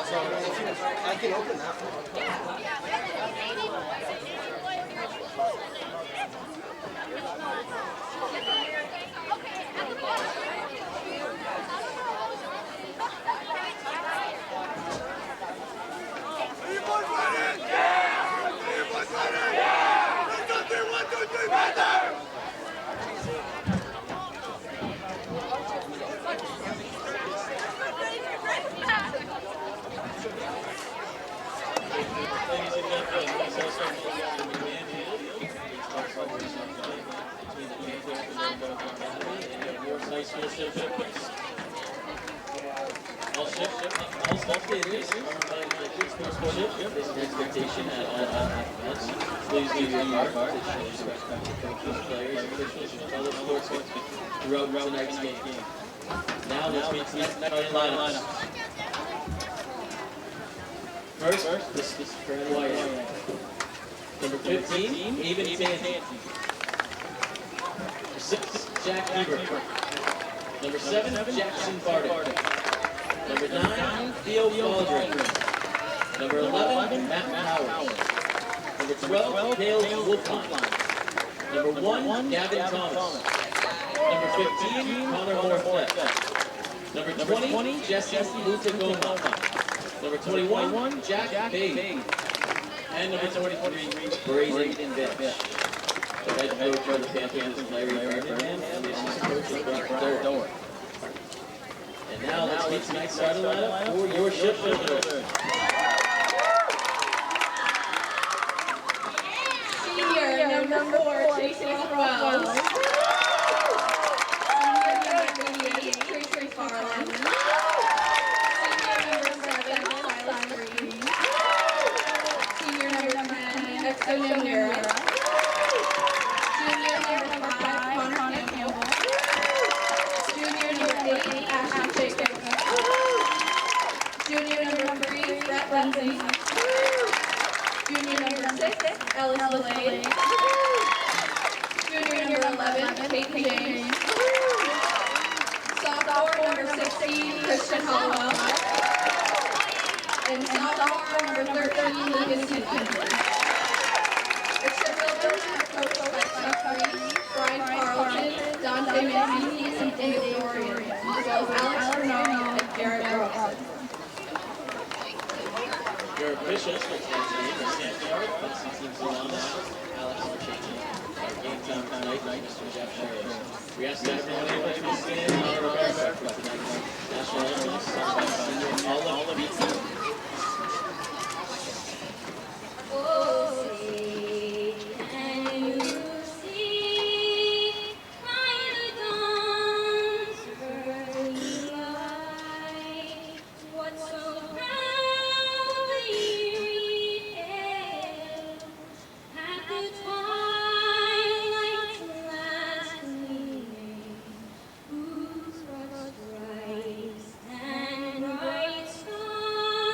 So I can open that one. All skaters are invited to sportsmanship. There's an expectation at all events. Please do your part to show respect to coaches, players, officials, and other sportsmen throughout tonight's game. Now let's meet the starting lineups. First, this is for NYA. Number 15, Even Tanty. Number 6, Jack Ebert. Number 7, Jackson Bardick. Number 9, Theo Baldwin. Number 11, Matt Howard. Number 12, Dale Wolfline. Number 1, Gavin Thomas. Number 15, Connor Morflett. Number 20, Jesse Lutagoma. Number 21, Jack Bay. And number 23, Braden Bitch. The head coach for the Panthers is Larry Gardner, and the assistant coach is Brett Dorr. And now let's meet tonight's starting lineup for your shift builders. Senior number 4, Jason Wells. Senior number 88, Tracy Farland. Senior number 7, Silas Green. Senior number 10, Exo Namira. Junior number 5, Connor Campbell. Junior number 8, Ashley Jacobs. Junior number 3, Brett Lindsay. Junior number 6, Ellis Lillade. Junior number 11, Peyton James. Sophomore number 16, Christian Hollowell. And sophomore number 13, Lucas Kincaid. The shift builders are coached by Chuck Reed, Brian Carlton, Dante Mancini, and David Dorian, as well as Alex Bernardo and Garrett Robertson. Your officials for tonight's game are Sam Sharp, Hudson Team Solana, Alex Marchini. Our game time tonight, Mr. Jeff Shurz. We ask that everyone able to stand and honor our backup for tonight's national anthem, sung by senior all of each team. Bright star.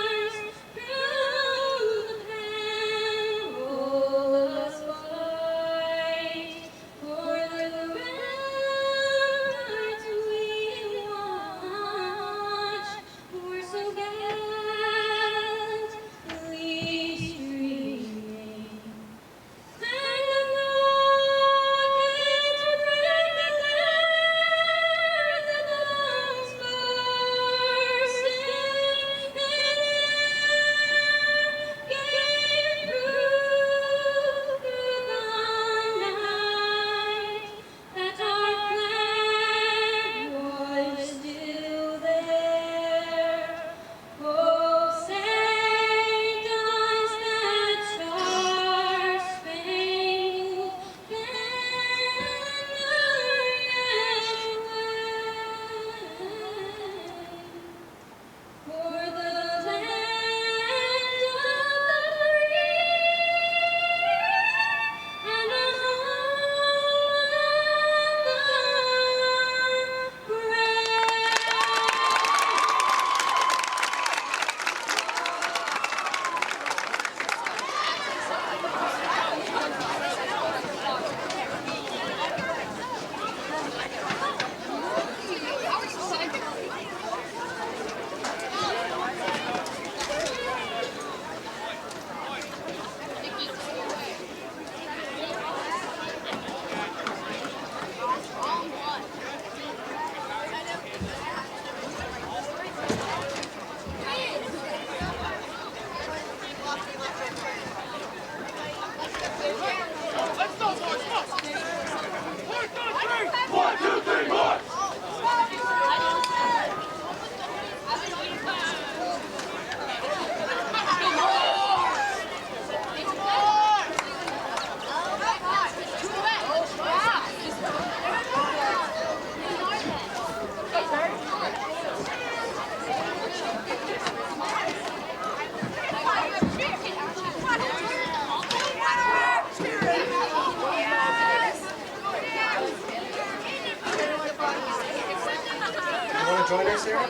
join her, Sarah?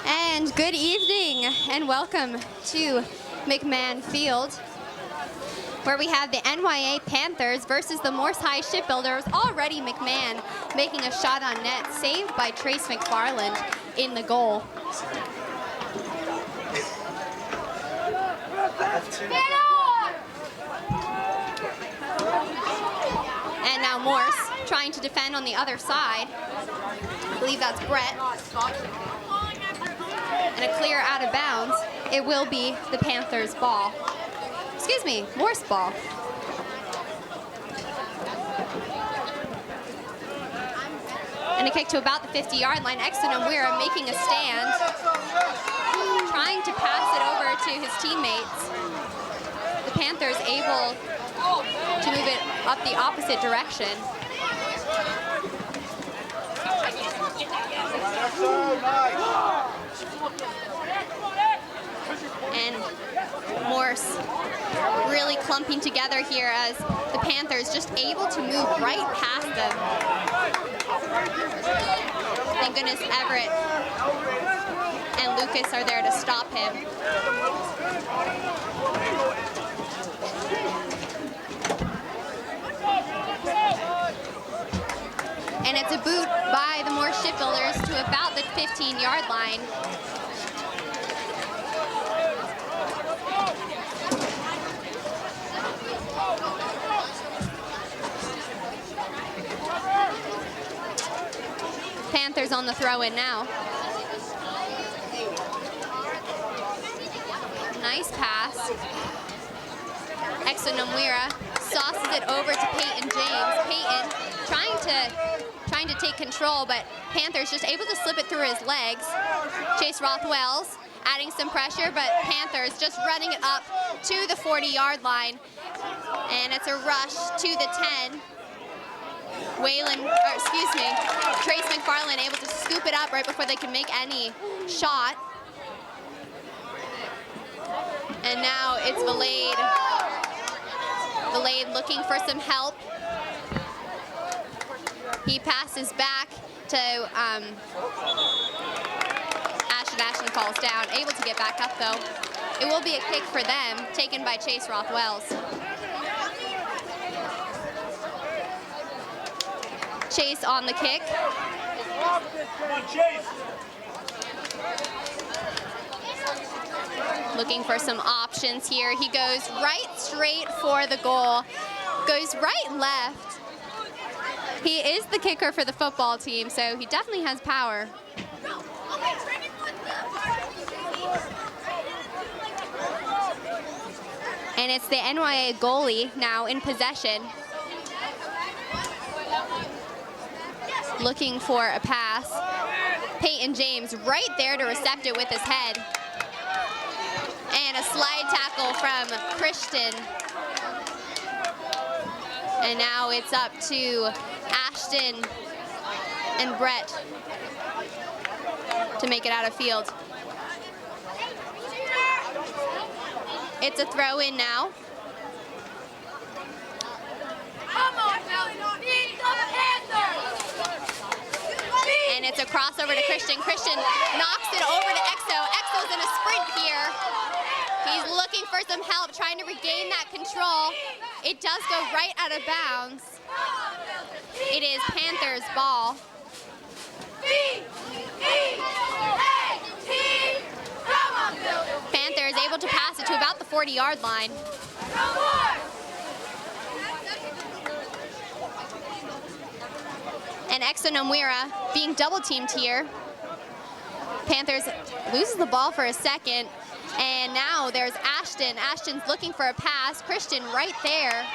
And good evening and welcome to McMahon Field, where we have the NYA Panthers versus the Morse High Shipbuilders. Already McMahon making a shot on net, saved by Trace McFarland in the goal. And now Morse trying to defend on the other side. I believe that's Brett. And a clear out of bounds. It will be the Panthers' ball. Excuse me, Morse ball. And a kick to about the 50-yard line. Exonomwira making a stand, trying to pass it over to his teammates. The Panthers able to move it up the opposite direction. And Morse really clumping together here as the Panthers just able to move right past them. Thank goodness Everett and Lucas are there to stop him. And it's a boot by the Morse Shipbuilders to about the 15-yard line. Panthers on the throw-in now. Nice pass. Exonomwira sauces it over to Peyton James. Peyton trying to take control, but Panthers just able to slip it through his legs. Chase Rothwell's adding some pressure, but Panthers just running it up to the 40-yard line. And it's a rush to the 10. Trace McFarland able to scoop it up right before they can make any shot. And now it's Ouellette. Ouellette looking for some help. He passes back to Ashton. Ashton falls down, able to get back up though. It will be a kick for them, taken by Chase Rothwells. Chase on the kick. Looking for some options here. He goes right straight for the goal. Goes right left. He is the kicker for the football team, so he definitely has power. And it's the NYA goalie now in possession. Looking for a pass. Peyton James right there to recept it with his head. And a slide tackle from Christian. And now it's up to Ashton and Brett to make it out of field. It's a throw-in now. And it's a crossover to Christian. Christian knocks it over to Exo. Exo's in a sprint here. He's looking for some help, trying to regain that control. It does go right out of bounds. It is Panthers' ball. Panthers able to pass it to about the 40-yard line. And Exonomwira being double-teamed here. Panthers loses the ball for a second. And now there's Ashton. Ashton's looking for a pass. Christian right there.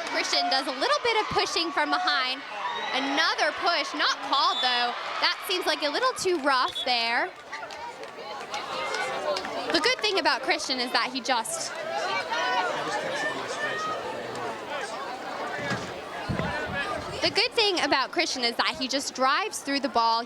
Christian does a little bit of pushing from behind Another push, not called though. That seems like a little too rough there. The good thing about Christian is that he just drives through the ball.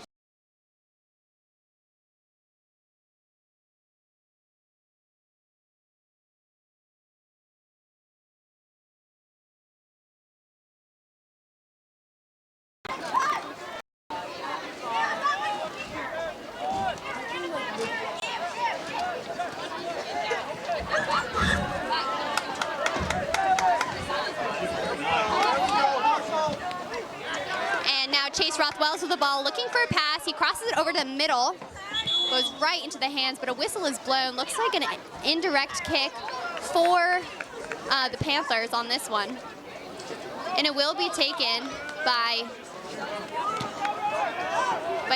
Chase Rothwell's with the ball, looking for a pass. He crosses it over to the middle, goes right into the hands, but a whistle is blown. Looks like an indirect kick for the Panthers on this one. And it will be taken by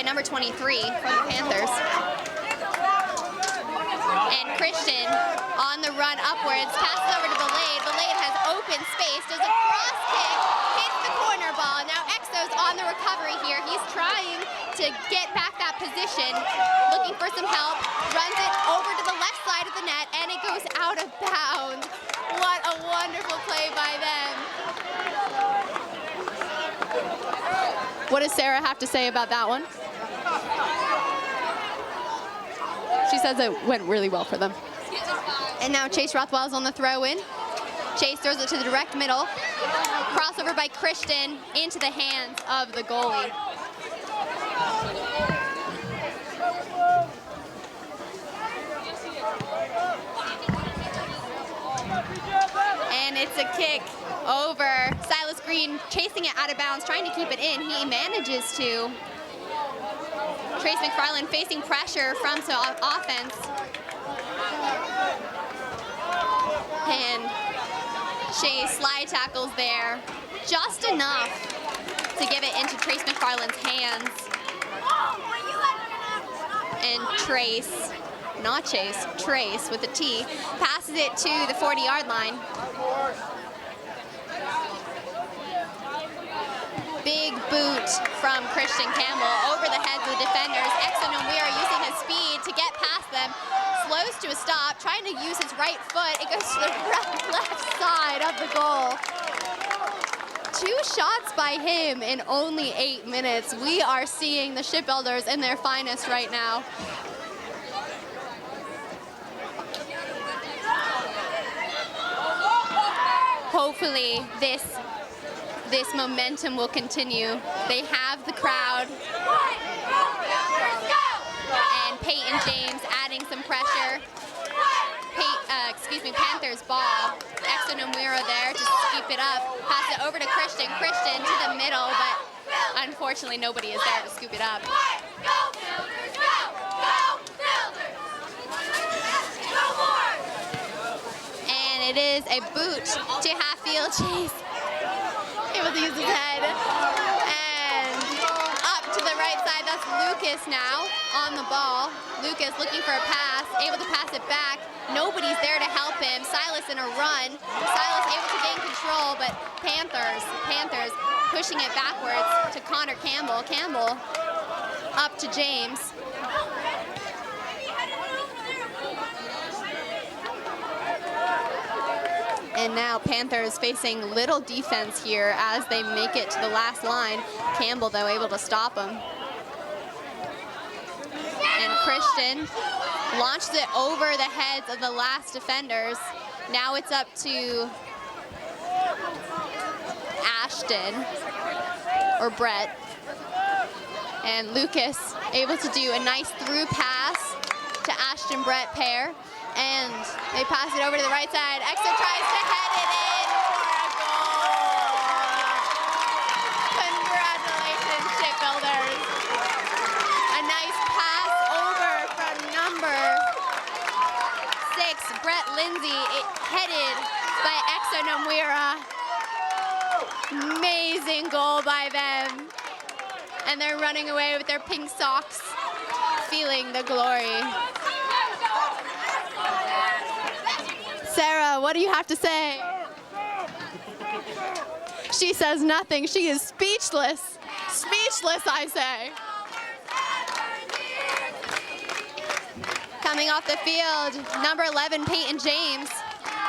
number 23 for the Panthers. And Christian on the run upwards, passes over to Ouellette. Ouellette has open space, does a cross kick, hits the corner ball. Now Exo's on the recovery here. He's trying to get back that position, looking for some help, runs it over to the left side of the net, and it goes out of bounds. What a wonderful play by them. What does Sarah have to say about that one? She says it went really well for them. And now Chase Rothwell's on the throw-in. Chase throws it to the direct middle. Crossover by Christian into the hands of the goalie. And it's a kick over. Silas Green chasing it out of bounds, trying to keep it in. He manages to. Trace McFarland facing pressure from offense. And Shea slide tackles there, just enough to give it into Trace McFarland's hands. And Trace, not Chase, Trace with a T, passes it to the 40-yard line. Big boot from Christian Campbell over the heads of the defenders. Exo Nomira using his speed to get past them. Slows to a stop, trying to use his right foot. It goes to the left side of the goal. 2 shots by him in only 8 minutes. We are seeing the Shipbuilders in their finest right now. Hopefully this momentum will continue. They have the crowd. And Peyton James adding some pressure. Panthers ball. Exo Nomira there to scoop it up. Pass it over to Christian. Christian to the middle, but unfortunately nobody is there to scoop it up. And it is a boot to Hatfield. Chase able to use his head. And up to the right side, that's Lucas now on the ball. Lucas looking for a pass, able to pass it back. Nobody's there to help him. Silas in a run. Silas able to gain control, but Panthers pushing it backwards to Connor Campbell. Campbell up to James. And now Panthers facing little defense here as they make it to the last line. Campbell, though, able to stop him. And Christian launched it over the heads of the last defenders. Now it's up to Ashton, or Brett. And Lucas able to do a nice through pass to Ashton Brett pair. And they pass it over to the right side. Exo tries to head it in for a goal. Congratulations, Shipbuilders. A nice pass over from number 6, Brett Lindsay, headed by Exo Nomira. Amazing goal by them. And they're running away with their pink socks, feeling the glory. Sarah, what do you have to say? She says nothing. She is speechless. Speechless, I say. Coming off the field, number 11, Peyton James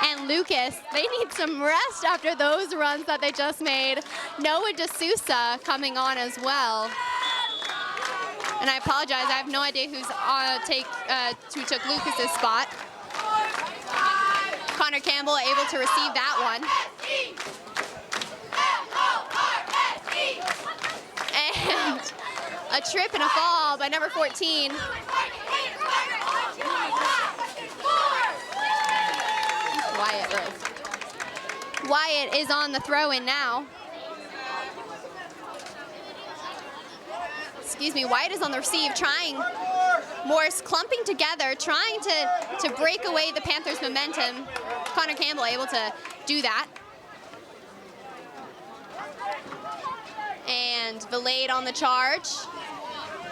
and Lucas. They need some rest after those runs that they just made. Noah D'Souza coming on as well. And I apologize, I have no idea who took Lucas's spot. Connor Campbell able to receive that one. And a trip and a fall by number 14. Wyatt is on the throw-in now. Excuse me, Wyatt is on the receive, trying, Morse clumping together, trying to break away the Panthers' momentum. Connor Campbell able to do that. And Ouellette on the charge.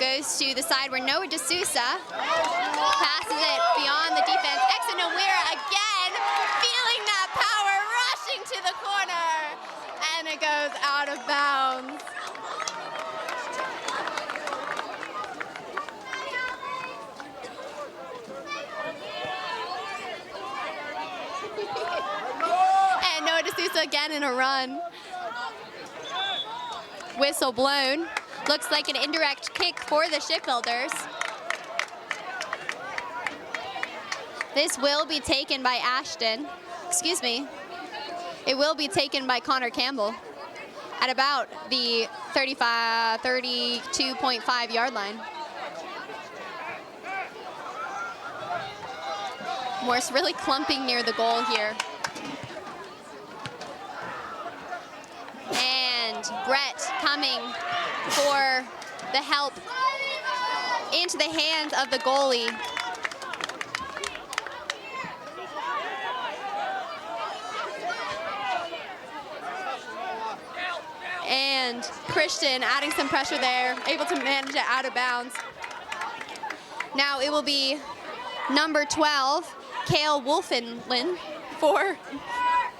Goes to the side where Noah D'Souza passes it beyond the defense. Exanowira again, feeling that power, rushing to the corner, and it goes out of bounds. And Noah D'Souza again in a run. Whistle blown. Looks like an indirect kick for the Shipbuilders. This will be taken by Ashton. Excuse me. It will be taken by Connor Campbell at about the 32.5 yard line. Morse really clumping near the goal here. And Brett coming for the help into the hands of the goalie. And Christian adding some pressure there, able to manage it out of bounds. Now it will be number 12, Kale Wolfenlin for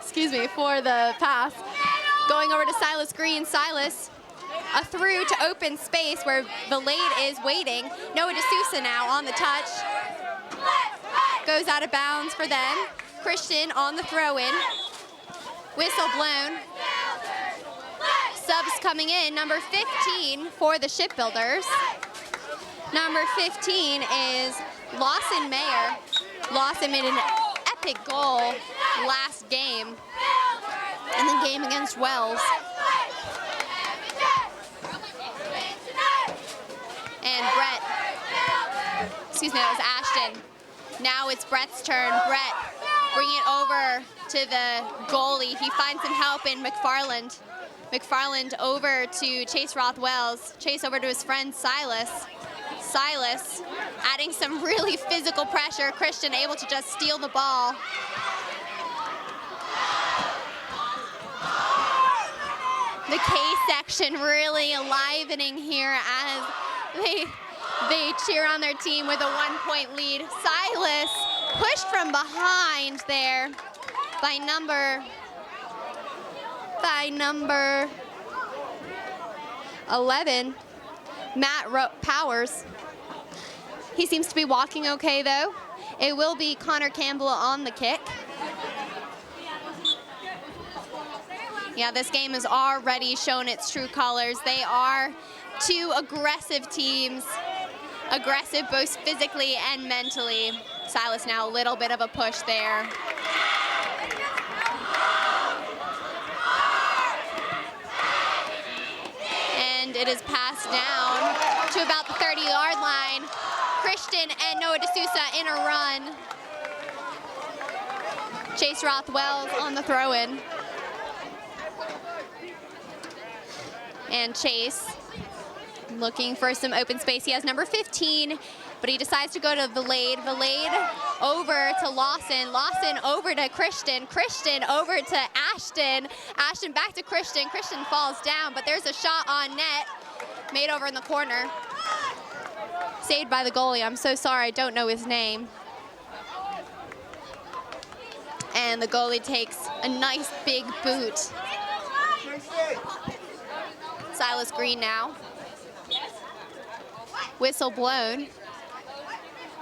the pass. Going over to Silas Green. Silas, a through to open space where Ouellette is waiting. Noah D'Souza now on the touch. Goes out of bounds for them. Christian on the throw-in. Whistle blown. Subs coming in. Number 15 for the Shipbuilders. Number 15 is Lawson Mayer. Lawson made an epic goal last game in the game against Wells. And Brett, that was Ashton. Now it's Brett's turn. Brett bringing it over to the goalie. He finds some help in McFarland. McFarland over to Chase Rothwells. Chase over to his friend Silas. Silas adding some really physical pressure. Christian able to just steal the ball. The K section really enlivening here as they cheer on their team with a 1-point lead. Silas pushed from behind there by number 11, Matt Powers. He seems to be walking okay though. It will be Connor Campbell on the kick. Yeah, this game has already shown its true colors. They are two aggressive teams, aggressive both physically and mentally. Silas now a little bit of a push there. And it is passed down to about the 30-yard line. Christian and Noah D'Souza in a run. Chase Rothwells on the throw-in. And Chase looking for some open space. He has number 15, but he decides to go to Ouellette. Ouellette over to Lawson. Lawson over to Christian. Christian over to Ashton. Ashton back to Christian. Christian falls down, but there's a shot on net made over in the corner. Saved by the goalie. I'm so sorry, I don't know his name. And the goalie takes a nice big boot. Silas Green now. Whistle blown.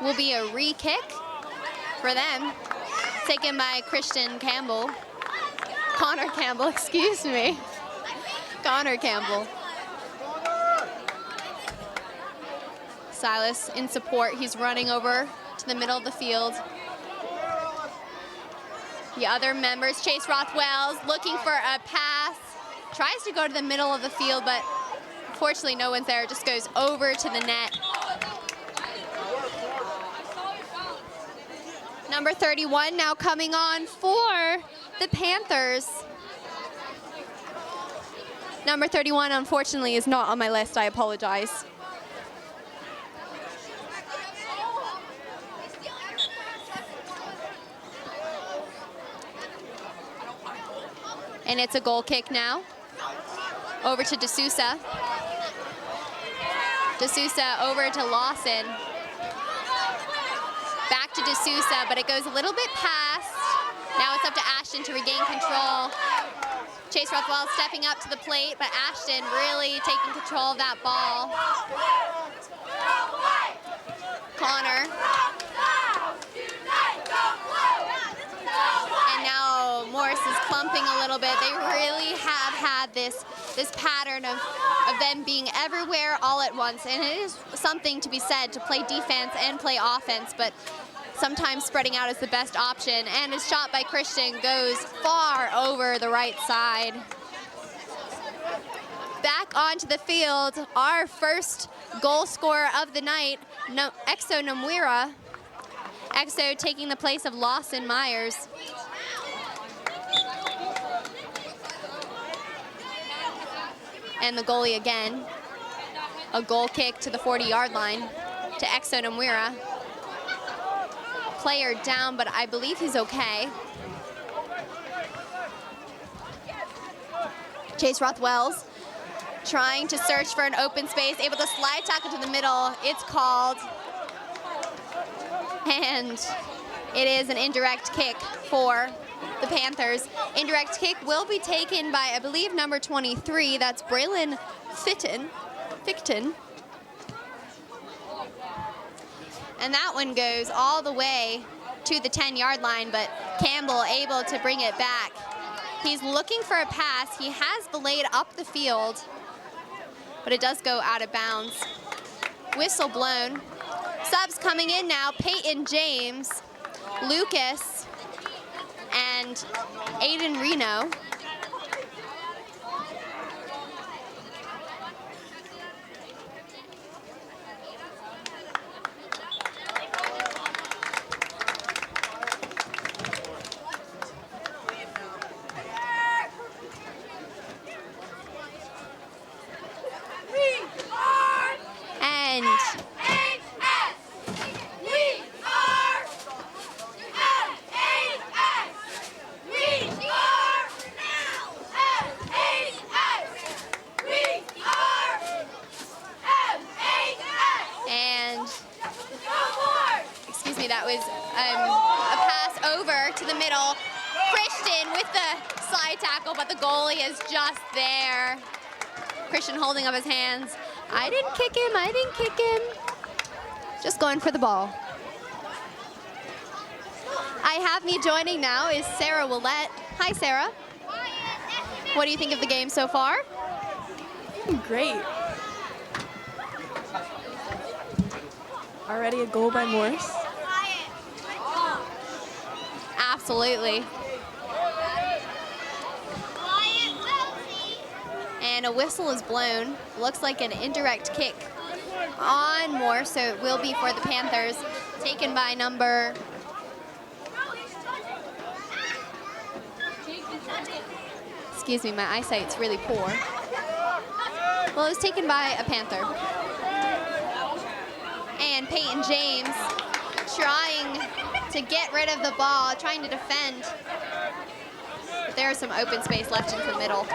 Will be a re-kick for them. Taken by Connor Campbell, excuse me. Connor Campbell. Silas in support. He's running over to the middle of the field. The other members, Chase Rothwell's looking for a pass. Tries to go to the middle of the field, but unfortunately no one's there. Just goes over to the net. Number 31 now coming on for the Panthers. Number 31, unfortunately, is not on my list. I apologize. And it's a goal kick now. Over to D'Souza. D'Souza over to Lawson. Back to D'Souza, but it goes a little bit past. Now it's up to Ashton to regain control. Chase Rothwell stepping up to the plate, but Ashton really taking control of that ball. Connor. And now Morris is clumping a little bit. They really have had this pattern of them being everywhere all at once. And it is something to be said to play defense and play offense, but sometimes spreading out is the best option. And a shot by Christian goes far over the right side. Back onto the field, our first goal scorer of the night, Exo Namwira. Exo taking the place of Lawson Myers. And the goalie again. A goal kick to the 40-yard line to Exo Namwira. Player down, but I believe he's okay. Chase Rothwell's trying to search for an open space, able to slide tackle to the middle. It's called. And it is an indirect kick for the Panthers. Indirect kick will be taken by, I believe, number 23. That's Braylon Ficton. And that one goes all the way to the 10-yard line, but Campbell able to bring it back. He's looking for a pass. He has belayed up the field, but it does go out of bounds. Whistle blown. Subs coming in now, Peyton James, Lucas, and Aiden Reno. That was a pass over to the middle. Christian with the slide tackle, but the goalie is just there. Christian holding up his hands. I didn't kick him. Just going for the ball. I have me joining now is Sarah Ouellette. Hi, Sarah. What do you think of the game so far? Great. Already a goal by Morris. Absolutely. And a whistle is blown. Looks like an indirect kick on Moore, so it will be for the Panthers. Taken by number... Excuse me, my eyesight's really poor. Well, it was taken by a Panther. And Peyton James trying to get rid of the ball, trying to defend. But there's some open space left in the middle.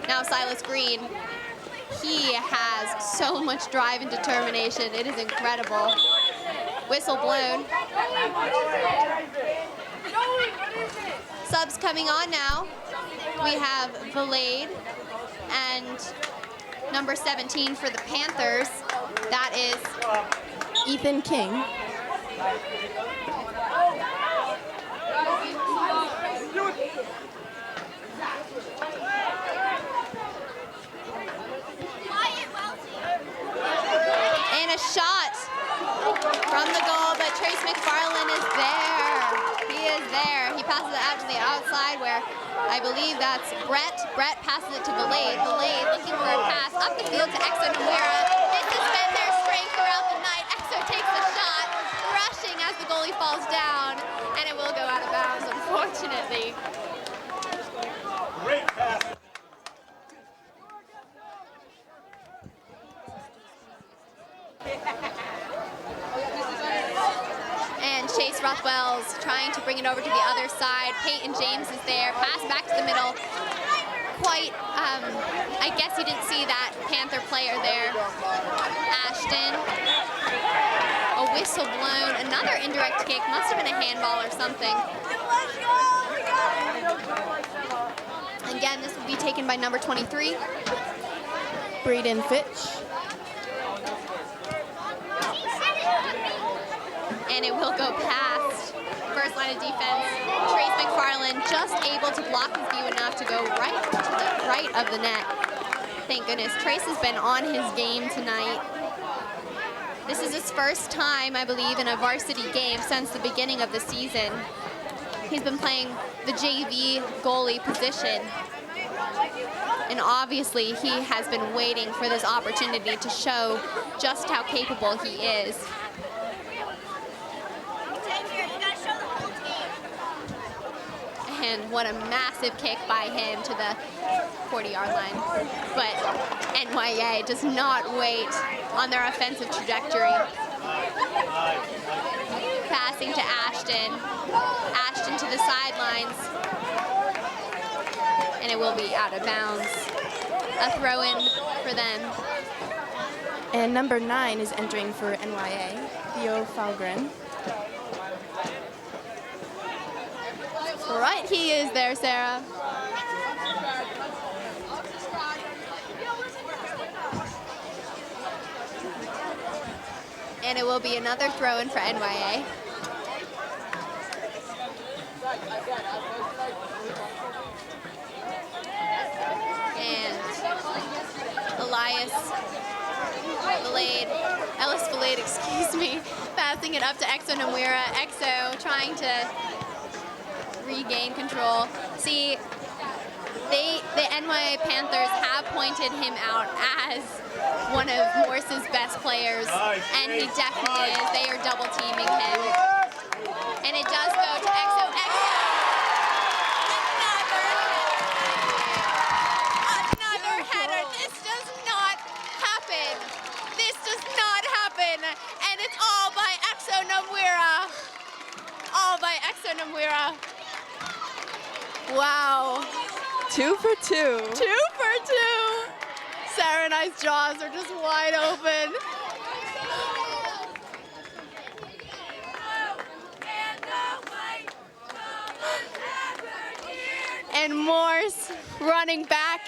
Now Silas Green, he has so much drive and determination. It is incredible. Whistle blown. Subs coming on now. We have Valade and number 17 for the Panthers. That is Ethan King. And a shot from the goal, but Trace McFarland is there. He is there. He passes it out to the outside where I believe that's Brett. Brett passes it to Varsity. Varsity looking for a pass up the field to Exo Namwira. This has been their strength throughout the night. Exo takes the shot, rushing as the goalie falls down, and it will go out of bounds, unfortunately. Great pass. And Chase Rothwell's trying to bring it over to the other side. Peyton James is there. Pass back to the middle. Quite, I guess he didn't see that Panther player there. Ashton. A whistle blown. Another indirect kick. Must have been a handball or something. Again, this will be taken by number 23. Braden Fitch. And it will go past first line of defense. Trace McFarland just able to block his view enough to go right to the right of the net. Thank goodness. Trace has been on his game tonight. This is his first time, I believe, in a varsity game since the beginning of the season. He's been playing the JV goalie position. And obviously, he has been waiting for this opportunity to show just how capable he is. And what a massive kick by him to the 40-yard line. But NYA does not wait on their offensive trajectory. Passing to Ashton. Ashton to the sidelines. And it will be out of bounds. A throw-in for them. And number 9 is entering for NYA, Theo Falgren. Right, he is there, Sarah. And it will be another throw-in for NYA. And Ellis Valade, excuse me, passing it up to Exo Namwira. Exo trying to regain control. See, the NYA Panthers have pointed him out as one of Morse's best players, and he definitely is. They are double teaming him. And it does go to Exo. Another header. This does not happen. This does not happen. And it's all by Exo Namwira. All by Exo Namwira. Wow. 2 for 2. 2 for 2. Sarah and I's jaws are just wide open. And Morse running back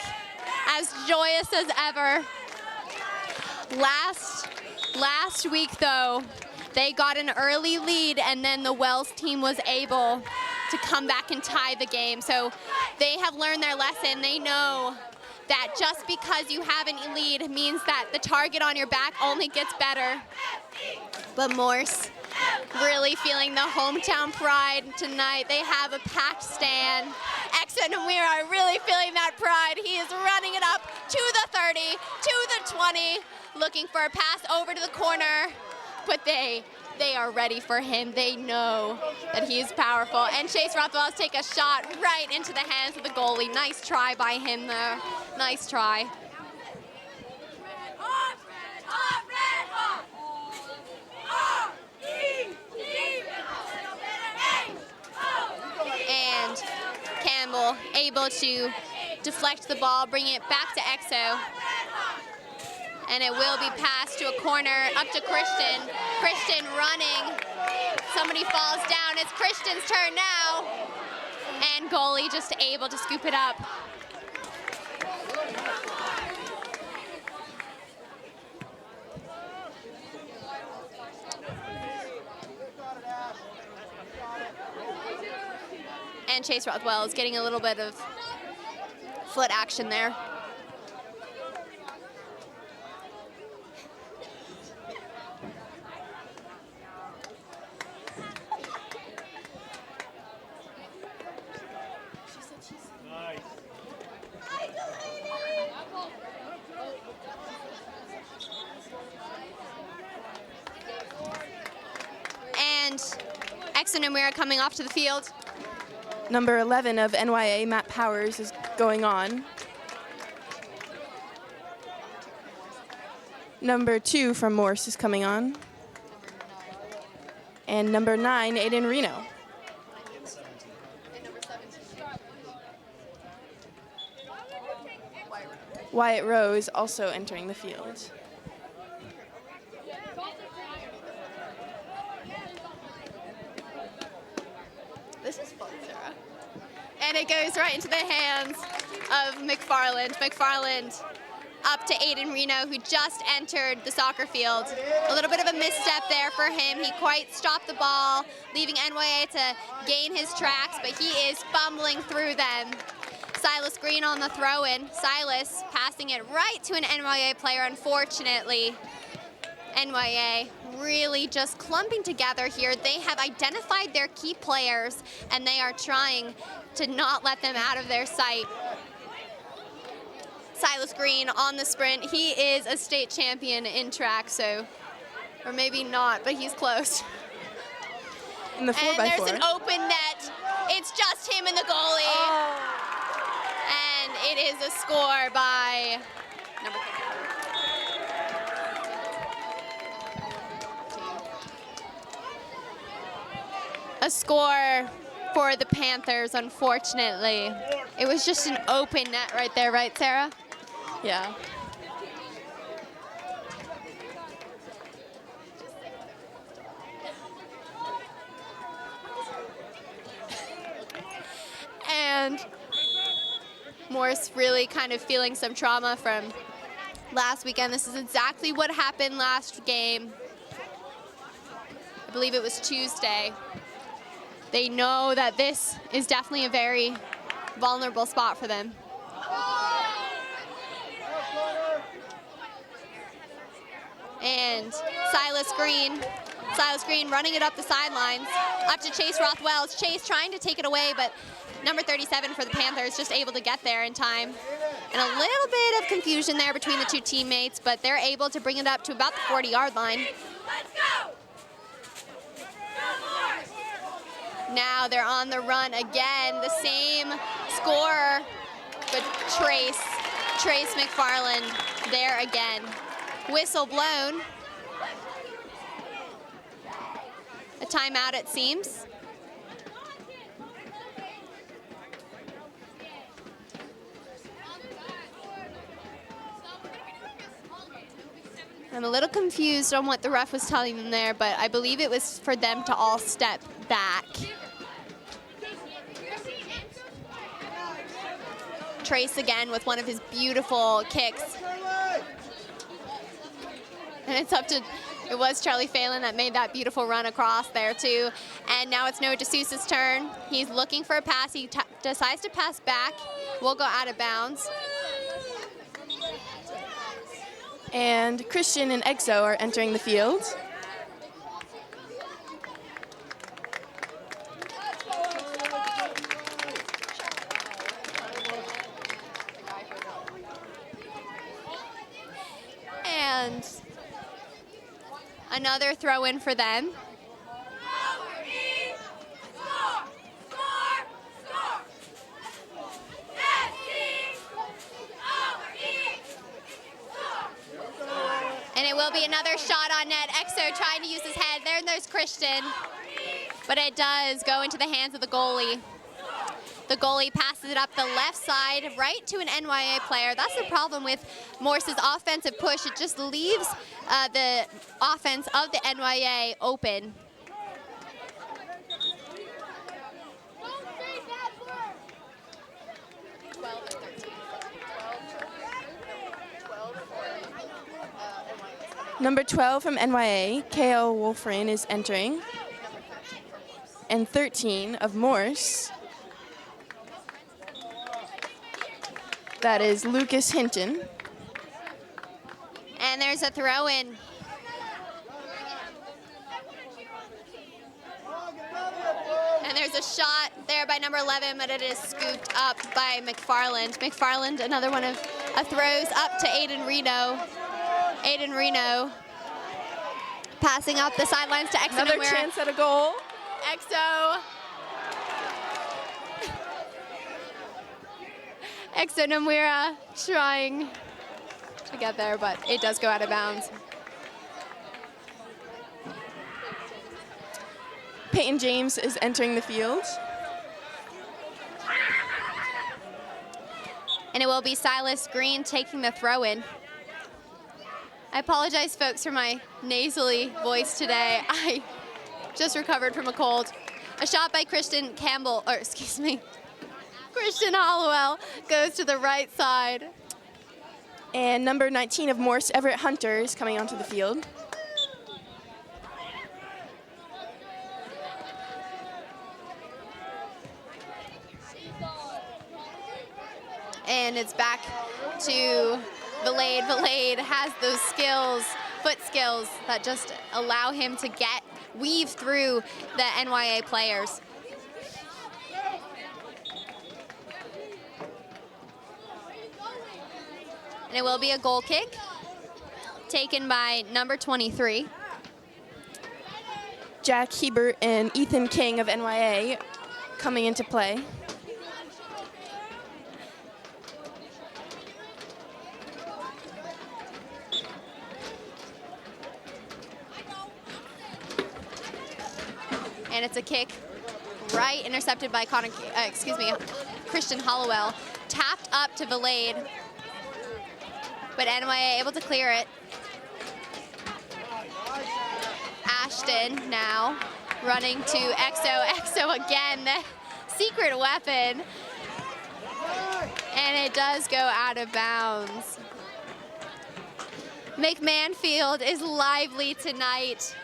as joyous as ever. Last week, though, they got an early lead, and then the Wells team was able to come back and tie the game. So they have learned their lesson. They know that just because you have an lead means that the target on your back only gets better. But Morse really feeling the hometown pride tonight. They have a packed stand. Exo Namwira are really feeling that pride. He is running it up to the 30, to the 20, looking for a pass over to the corner. But they are ready for him. They know that he is powerful. And Chase Rothwell take a shot right into the hands of the goalie. Nice try by him, though. Nice try. And Campbell able to deflect the ball, bring it back to Exo. And it will be passed to a corner, up to Christian. Christian running. Somebody falls down. It's Christian's turn now. And goalie just able to scoop it up. And Chase Rothwell is getting a little bit of foot action there. And Exonomura coming off to the field. Number 11 of NYA, Matt Powers, is going on. Number 2 from Morse is coming on. And number 9, Aiden Reno. Wyatt Rowe is also entering the field. This is fun, Sarah. And it goes right into the hands of McFarland. McFarland up to Aiden Reno, who just entered the soccer field. A little bit of a misstep there for him. He quite stopped the ball, leaving NYA to gain his tracks, but he is fumbling through them. Silas Green on the throw-in. Silas passing it right to an NYA player, unfortunately. NYA really just clumping together here. They have identified their key players, and they are trying to not let them out of their sight. Silas Green on the sprint. He is a state champion in track, so, or maybe not, but he's close. In the 4x4. And there's an open net. It's just him and the goalie. Oh. And it is a score by number 3. A score for the Panthers, unfortunately. It was just an open net right there, right, Sarah? Yeah. And Morse really kind of feeling some trauma from last weekend. This is exactly what happened last game. I believe it was Tuesday. They know that this is definitely a very vulnerable spot for them. And Silas Green running it up the sidelines, up to Chase Rothwell. Chase trying to take it away, but number 37 for the Panthers just able to get there in time. And a little bit of confusion there between the two teammates, but they're able to bring it up to about the 40-yard line. Now they're on the run again, the same scorer, but Trace McFarland there again. Whistle blown. A timeout, it seems. I'm a little confused on what the ref was telling them there, but I believe it was for them to all step back. Trace again with one of his beautiful kicks. And it's up to, it was Charlie Phelan that made that beautiful run across there too. And now it's Noah DeSouza's turn. He's looking for a pass. He decides to pass back. We'll go out of bounds. And Christian and Exo are entering the field. And another throw in for them. And it will be another shot on net. Exo trying to use his head. There's Christian. But it does go into the hands of the goalie. The goalie passes it up the left side, right to an NYA player. That's the problem with Morse's offensive push. It just leaves the offense of the NYA open. Number 12 from NYA, K.O. Wolfrin is entering. And 13 of Morse, That is Lucas Hinton. And there's a throw-in. And there's a shot there by number 11, but it is scooped up by McFarland. McFarland, another one of throws up to Aiden Reno. Aiden Reno passing off the sidelines to Exo Another Nomura. chance at a goal. Exo Nomura trying to get there, but it does go out of bounds. Peyton James is entering the field. And it will be Silas Green taking the throw-in. I apologize, folks, for my nasally voice today. I just recovered from a cold. A shot by Christian Hollowell goes to the right side. And number 19 of Morse, Everett Hunter, is coming onto the field. And it's back to Ouellette. Ouellette has those skills, foot skills, that just allow him to weave through the NYA players. And it will be a goal kick taken by number 23. Jack Hebert and Ethan King of NYA coming into play. And it's a kick right intercepted by Christian Hollowell. Tapped up to Ouellette, but NYA able to clear it. Ashton now running to Exo. Exo again, the secret weapon. And it does go out of bounds. McMahon Field is lively tonight.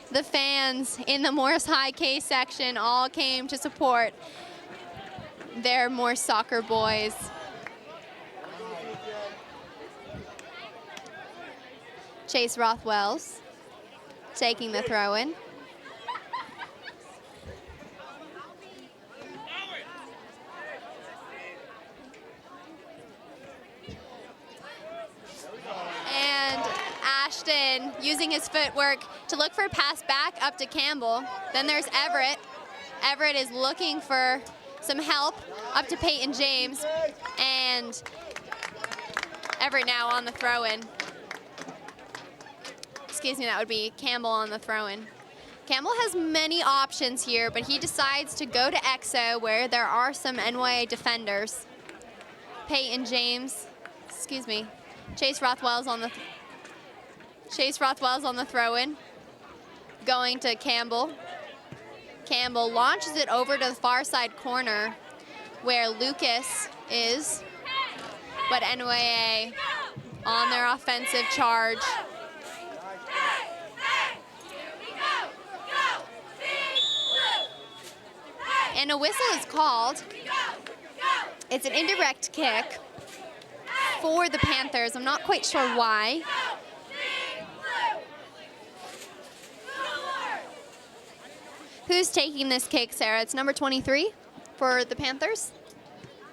The fans in the Morse High K section all came to support their Morse soccer boys. Chase Rothwells taking the throw-in. And Ashton using his footwork to look for a pass back up to Campbell. Then there's Everett. Everett is looking for some help up to Peyton James. And Everett now on the throw-in. Excuse me, that would be Campbell on the throw-in. Campbell has many options here, but he decides to go to Exo where there are some NYA defenders. Peyton James, Chase Rothwell's on the throw-in. Going to Campbell. Campbell launches it over to the far side corner where Lucas is, but NYA on their offensive charge. And a whistle is called. It's an indirect kick for the Panthers. I'm not quite sure why. Who's taking this kick, Sarah? It's number 23 for the Panthers?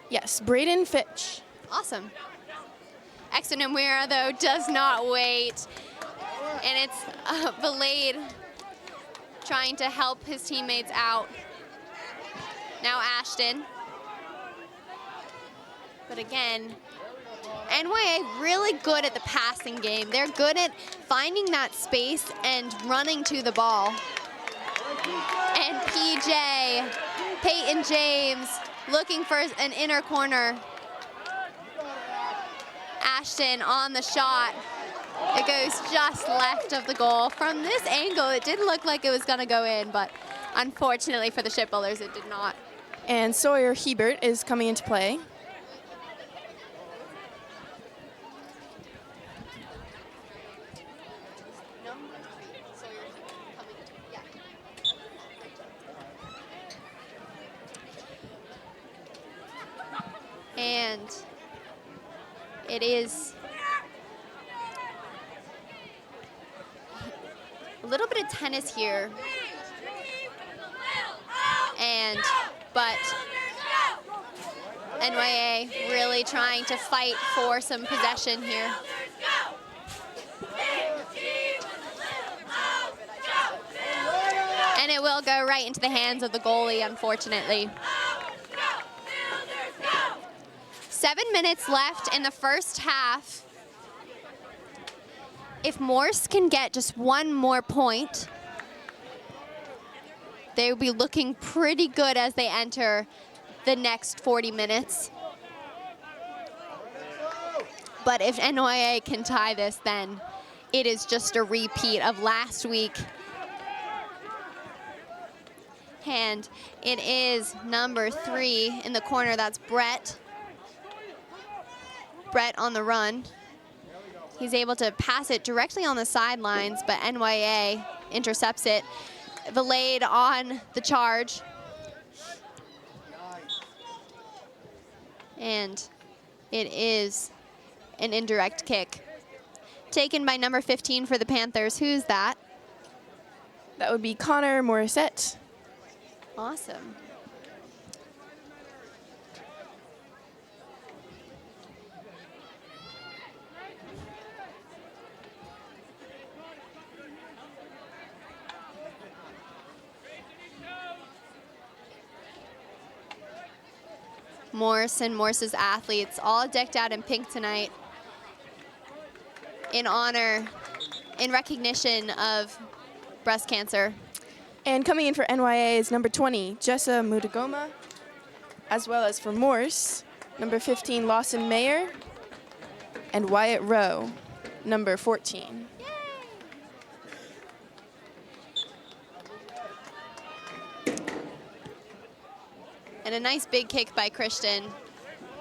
Yes, Braden Fitch. Awesome. Exo Nomura, though, does not wait. And it's Ouellette trying to help his teammates out. Now Ashton. But again, NYA really good at the passing game. They're good at finding that space and running to the ball. And Peyton James, looking for an inner corner. Ashton on the shot. It goes just left of the goal. From this angle, it did look like it was going to go in, but unfortunately for the Shipbuilders, it did not. And Sawyer Hebert is coming into play. And it is a little bit of tennis here. But NYA really trying to fight for some possession here. And it will go right into the hands of the goalie, unfortunately. 7 minutes left in the first half. If Morse can get just one more point, they will be looking pretty good as they enter the next 40 minutes. But if NYA can tie this, then it is just a repeat of last week. And it is number 3 in the corner. That's Brett. Brett on the run. He's able to pass it directly on the sidelines, but NYA intercepts it. Ouellette on the charge. And it is an indirect kick. Taken by number 15 for the Panthers. Who's that? That would be Connor Morissette. Awesome. Morse and Morse's athletes all decked out in pink tonight in honor, in recognition of breast cancer. And coming in for NYA is number 20, Jessa Mutagoma, as well as for Morse, number 15, Lawson Mayer, and Wyatt Rowe, number 14. And a nice big kick by Christian.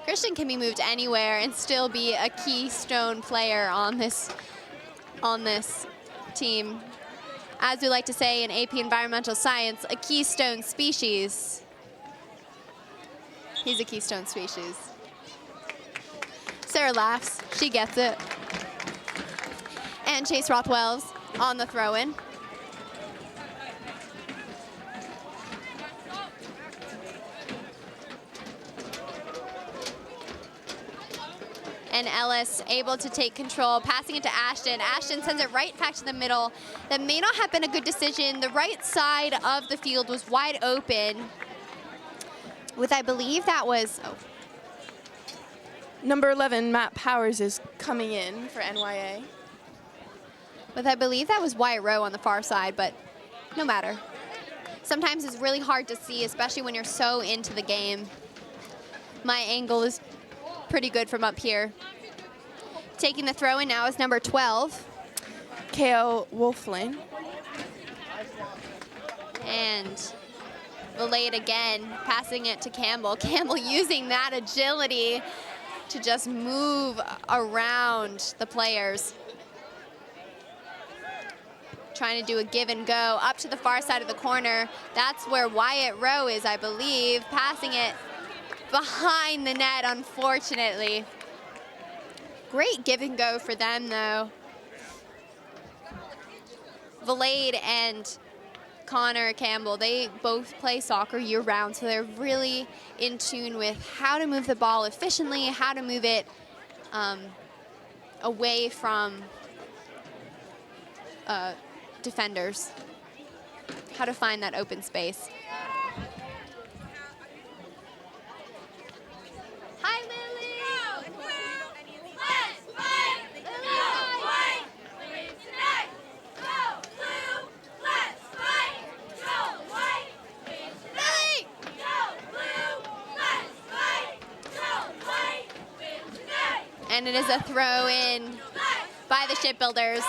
Christian can be moved anywhere and still be a keystone player on this team. As we like to say in AP Environmental Science, a keystone species. He's a keystone species. Sarah laughs, she gets it. And Chase Rothwell's on the throw-in. And Ellis able to take control, passing it to Ashton. Ashton sends it right back to the middle. That may not have been a good decision. The right side of the field was wide open with, I believe that was, Number 11, Matt Powers, is coming in for NYA. With, I believe that was Wyatt Rowe on the far side, but no matter. Sometimes it's really hard to see, especially when you're so into the game. My angle is pretty good from up here. Taking the throw in now is number 12. Kale Wolflin. And Ouellette again, passing it to Campbell. Campbell using that agility to just move around the players. Trying to do a give and go up to the far side of the corner. That's where Wyatt Rowe is, I believe, passing it behind the net, unfortunately. Great give and go for them, though. Ouellette and Connor Campbell, they both play soccer year-round, so they're really in tune with how to move the ball efficiently, how to move it away from defenders, how to find that open space. Hi, Lily! And it is a throw in by the Shipbuilders,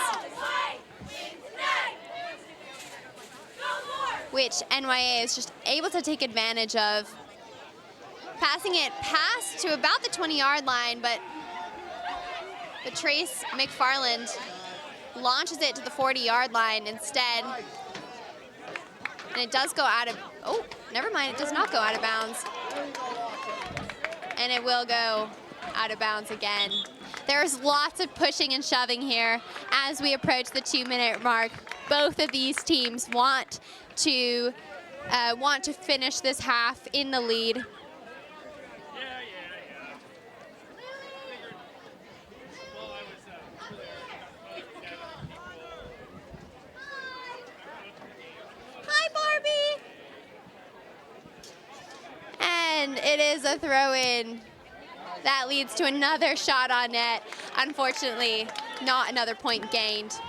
which NYA is just able to take advantage of. Passing it past to about the 20-yard line, but Trace McFarland launches it to the 40-yard line instead. And it does go out of, oh, never mind, it does not go out of bounds. and it will go out of bounds again. There's lots of pushing and shoving here as we approach the 2-minute mark. Both of these teams want to finish this half in the lead. Hi, Barbie! And it is a throw-in. That leads to another shot on net. Unfortunately, not another point gained.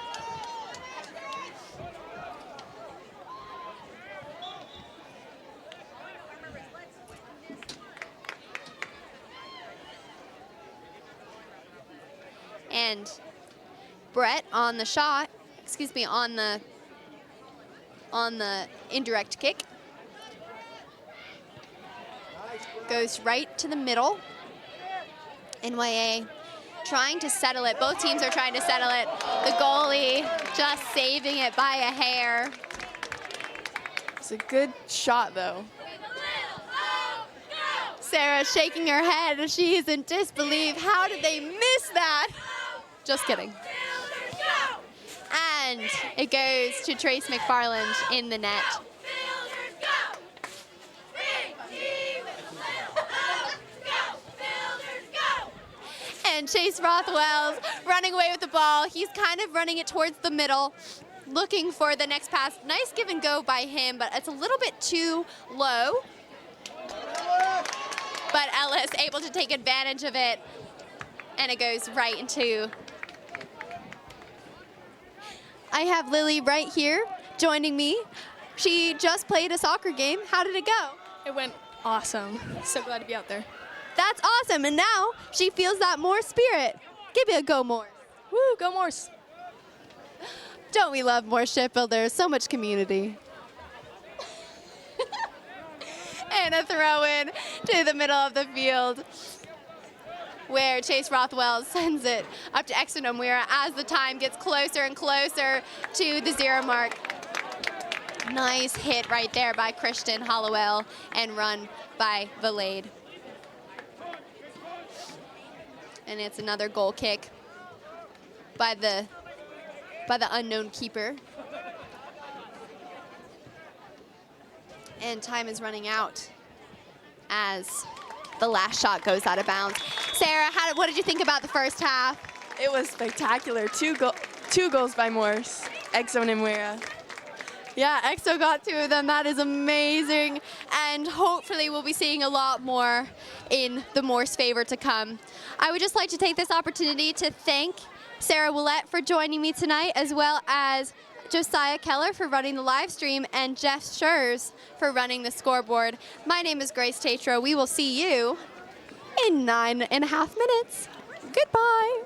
And Brett on the shot, on the indirect kick. Goes right to the middle. NYA trying to settle it. Both teams are trying to settle it. The goalie just saving it by a hair. It's a good shot, though. Sarah shaking her head. She's in disbelief. How did they miss that? Just kidding. And it goes to Trace McFarland in the net. And Chase Rothwell's running away with the ball. He's kind of running it towards the middle, looking for the next pass. Nice give and go by him, but it's a little bit too low. But Ellis able to take advantage of it, and it goes right into. I have Lily right here joining me. She just played a soccer game. How did it go? It went awesome. So glad to be out there. That's awesome, and now she feels that Morse spirit. Give it a go, Morse. Woo, go Morse. Don't we love Morse Shipbuilders? So much community. And a throw in to the middle of the field where Chase Rothwell sends it up to Exeter Muira as the time gets closer and closer to the 0 mark. Nice hit right there by Christian Hollowell and run by Valade. And it's another goal kick by the unknown keeper. And time is running out as the last shot goes out of bounds. Sarah, what did you think about the first half? It was spectacular. Two goals by Morse. Exo and Muira. Yeah, EXO got 2 of them. That is amazing. And hopefully we'll be seeing a lot more in the Morse favor to come. I would just like to take this opportunity to thank Sarah Ouellette for joining me tonight, as well as Josiah Keller for running the live stream and Jeff Shurz for running the scoreboard. My name is Grace Tetreault. We will see you in 9.5 minutes. Goodbye.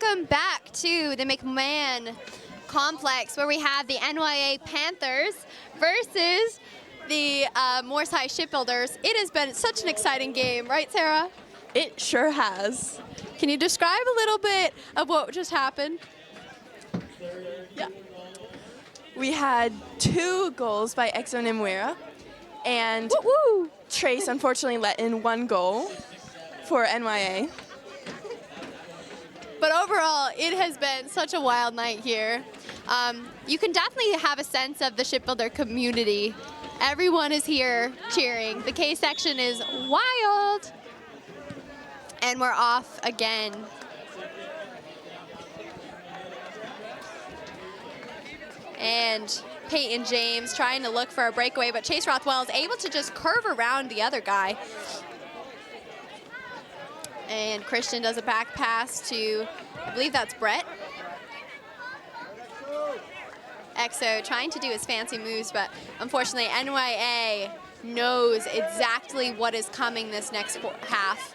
welcome back to the McMahon complex where we have the NYA Panthers versus the Morse High Shipbuilders. It has been such an exciting game, right, Sarah? It sure has. Can you describe a little bit of what just happened? Yeah. We had 2 goals by Exo Nimwera, and Woo-woo! Trace unfortunately let in 1 goal for NYA. But overall, it has been such a wild night here. You can definitely have a sense of the shipbuilder community. Everyone is here cheering. The K section is wild. And we're off again. And Peyton James trying to look for a breakaway, but Chase Rothwell is able to just curve around the other guy. And Christian does a back pass to, I believe that's Brett. Exo trying to do his fancy moves, but unfortunately NYA knows exactly what is coming this next half.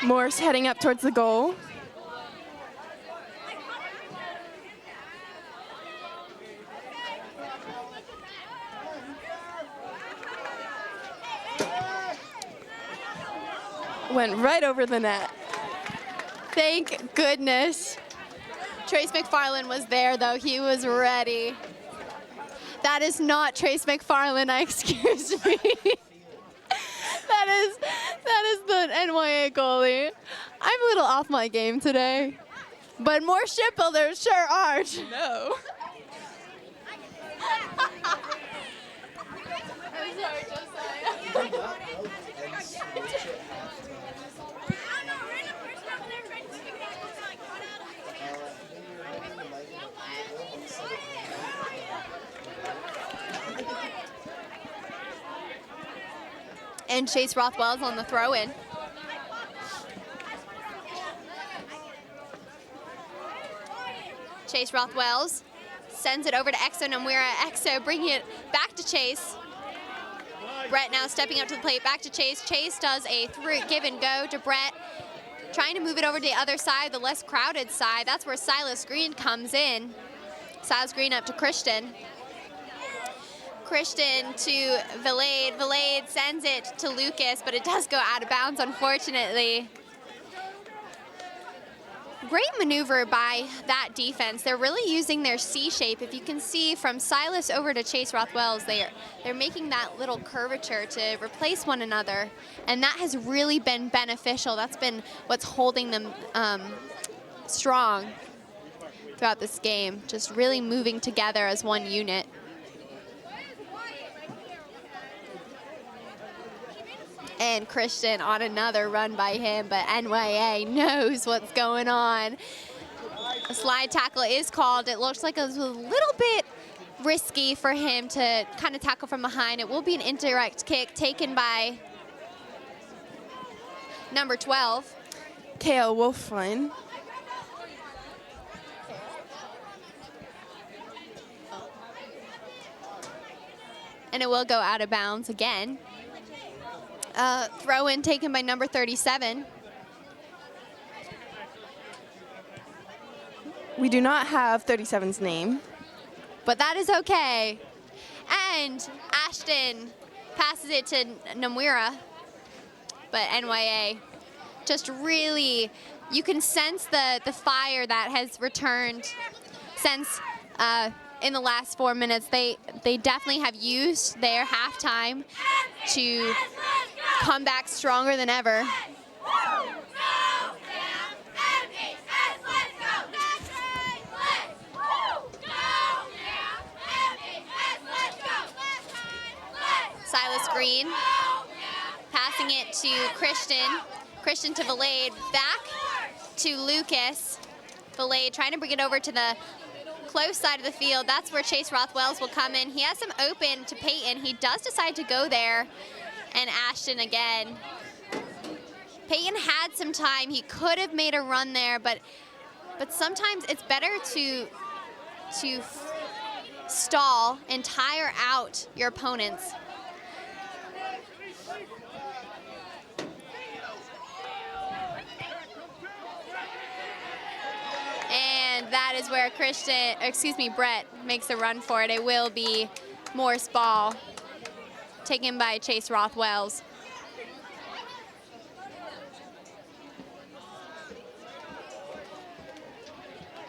Morse heading up towards the goal. Went right over the net. Thank goodness. Trace McFarland was there though, he was ready. That is not Trace McFarland, excuse me. That is the NYA goalie. I'm a little off my game today, but more shipbuilders sure aren't. No. I'm sorry, Josiah. And Chase Rothwell's on the throw-in. Chase Rothwells sends it over to Exo Nomura. Exo bringing it back to Chase. Brett now stepping up to the plate, back to Chase. Chase does a give and go to Brett, trying to move it over to the other side, the less crowded side. That's where Silas Green comes in. Silas Green up to Christian. Christian to Ouellette. Ouellette sends it to Lucas, but it does go out of bounds, unfortunately. Great maneuver by that defense. They're really using their C shape. If you can see from Silas over to Chase Rothwells, they're making that little curvature to replace one another, and that has really been beneficial. That's been what's holding them strong throughout this game, just really moving together as one unit. And Christian on another run by him, but NYA knows what's going on. A slide tackle is called. It looks like it was a little bit risky for him to kind of tackle from behind. It will be an indirect kick taken by number 12. Kale Wolfline. And it will go out of bounds again. Throw in taken by number 37. We do not have 37's name. But that is okay. And Ashton passes it to Nomura. But NYA just really, you can sense the fire that has returned since in the last 4 minutes. They definitely have used their halftime to come back stronger than ever. Silas Green passing it to Christian. Christian to Ouellette, back to Lucas. Ouellette trying to bring it over to the close side of the field. That's where Chase Rothwells will come in. He has some open to Peyton. He does decide to go there. And Ashton again. Peyton had some time. He could have made a run there, but sometimes it's better to stall and tire out your opponents. And that is where Brett makes a run for it. It will be Morse ball taken by Chase Rothwells.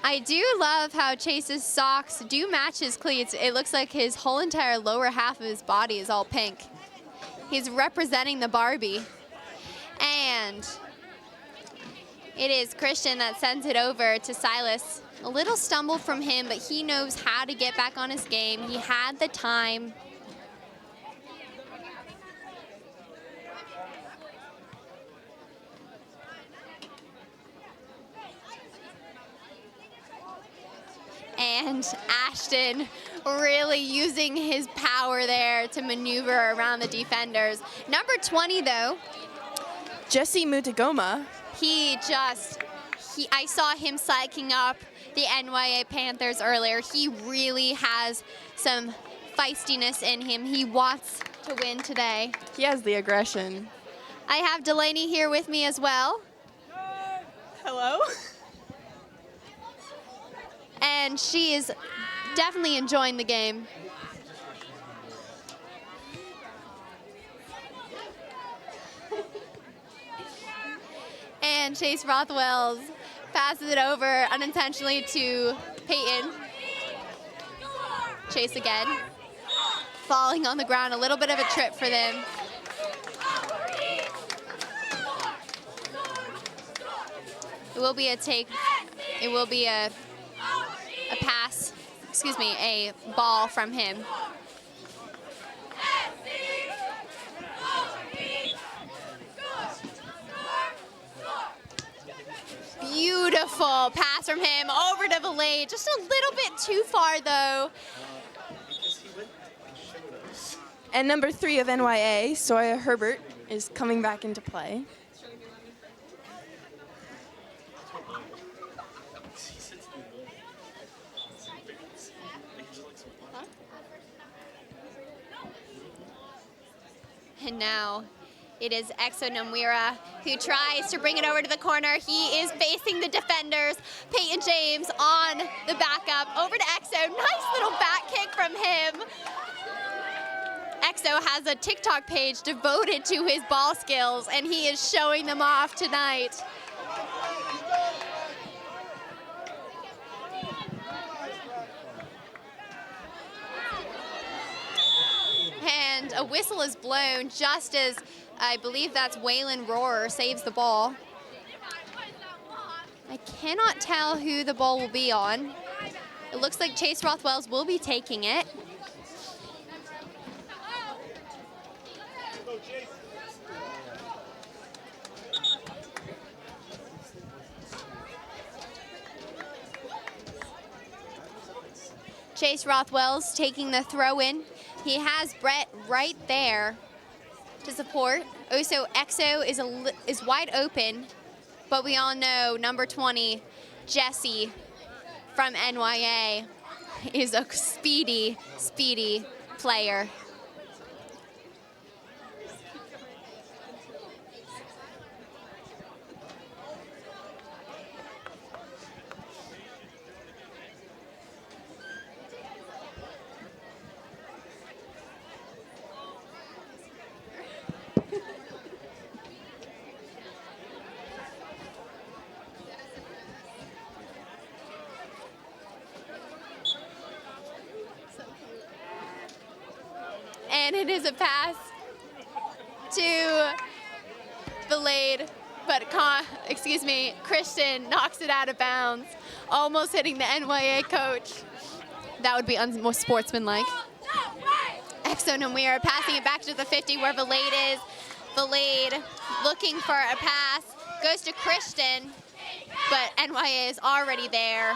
I do love how Chase's socks do match his cleats. It looks like his whole entire lower half of his body is all pink. He's representing the Barbie. And it is Christian that sends it over to Silas. A little stumble from him, but he knows how to get back on his game. He had the time. And Ashton really using his power there to maneuver around the defenders. Number 20, though. Jesse Mutagoma. I saw him psyching up the NYA Panthers earlier. He really has some feistiness in him. He wants to win today. He has the aggression. I have Delaney here with me as well. Hello. And she is definitely enjoying the game. And Chase Rothwells passes it over unintentionally to Peyton. Chase again. Falling on the ground, a little bit of a trip for them. It will be a a ball from him. Beautiful pass from him over to Ouellette. Just a little bit too far, though. And number 3 of NYA, Soya Herbert, is coming back into play. And now it is Exo Nomura who tries to bring it over to the corner. He is facing the defenders. Peyton James on the backup. Over to Exo. Nice little back kick from him. Exo has a TikTok page devoted to his ball skills, and he is showing them off tonight. And a whistle is blown just as I believe that's Waylon Rohrer saves the ball. I cannot tell who the ball will be on. It looks like Chase Rothwells will be taking it. Chase Rothwells taking the throw in. He has Brett right there to support. Also, Exo is wide open, but we all know number 20, Jesse from NYA, is a speedy player. And it is a pass to Ouellette, but Christian knocks it out of bounds, almost hitting the NYA coach. That would be unsportsmanlike. Exo Nomura passing it back to the 50 where Ouellette is. Ouellette looking for a pass, goes to Christian, but NYA is already there.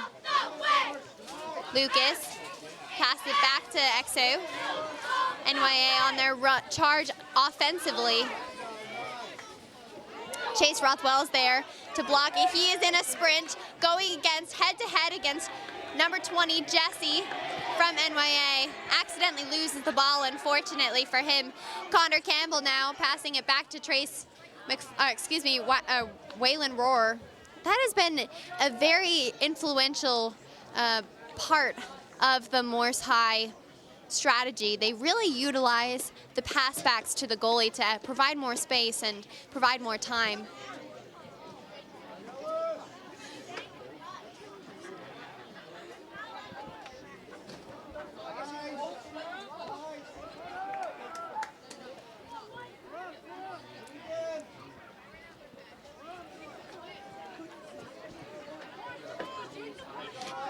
Lucas passes it back to Exo. NYA on their charge offensively. Chase Rothwell's there to block it. He is in a sprint, going against head-to-head against number 20, Jesse from NYA. Accidentally loses the ball, unfortunately for him. Connor Campbell now passing it back to Waylon Rohr. That has been a very influential part of the Morse High strategy. They really utilize the pass backs to the goalie to provide more space and provide more time.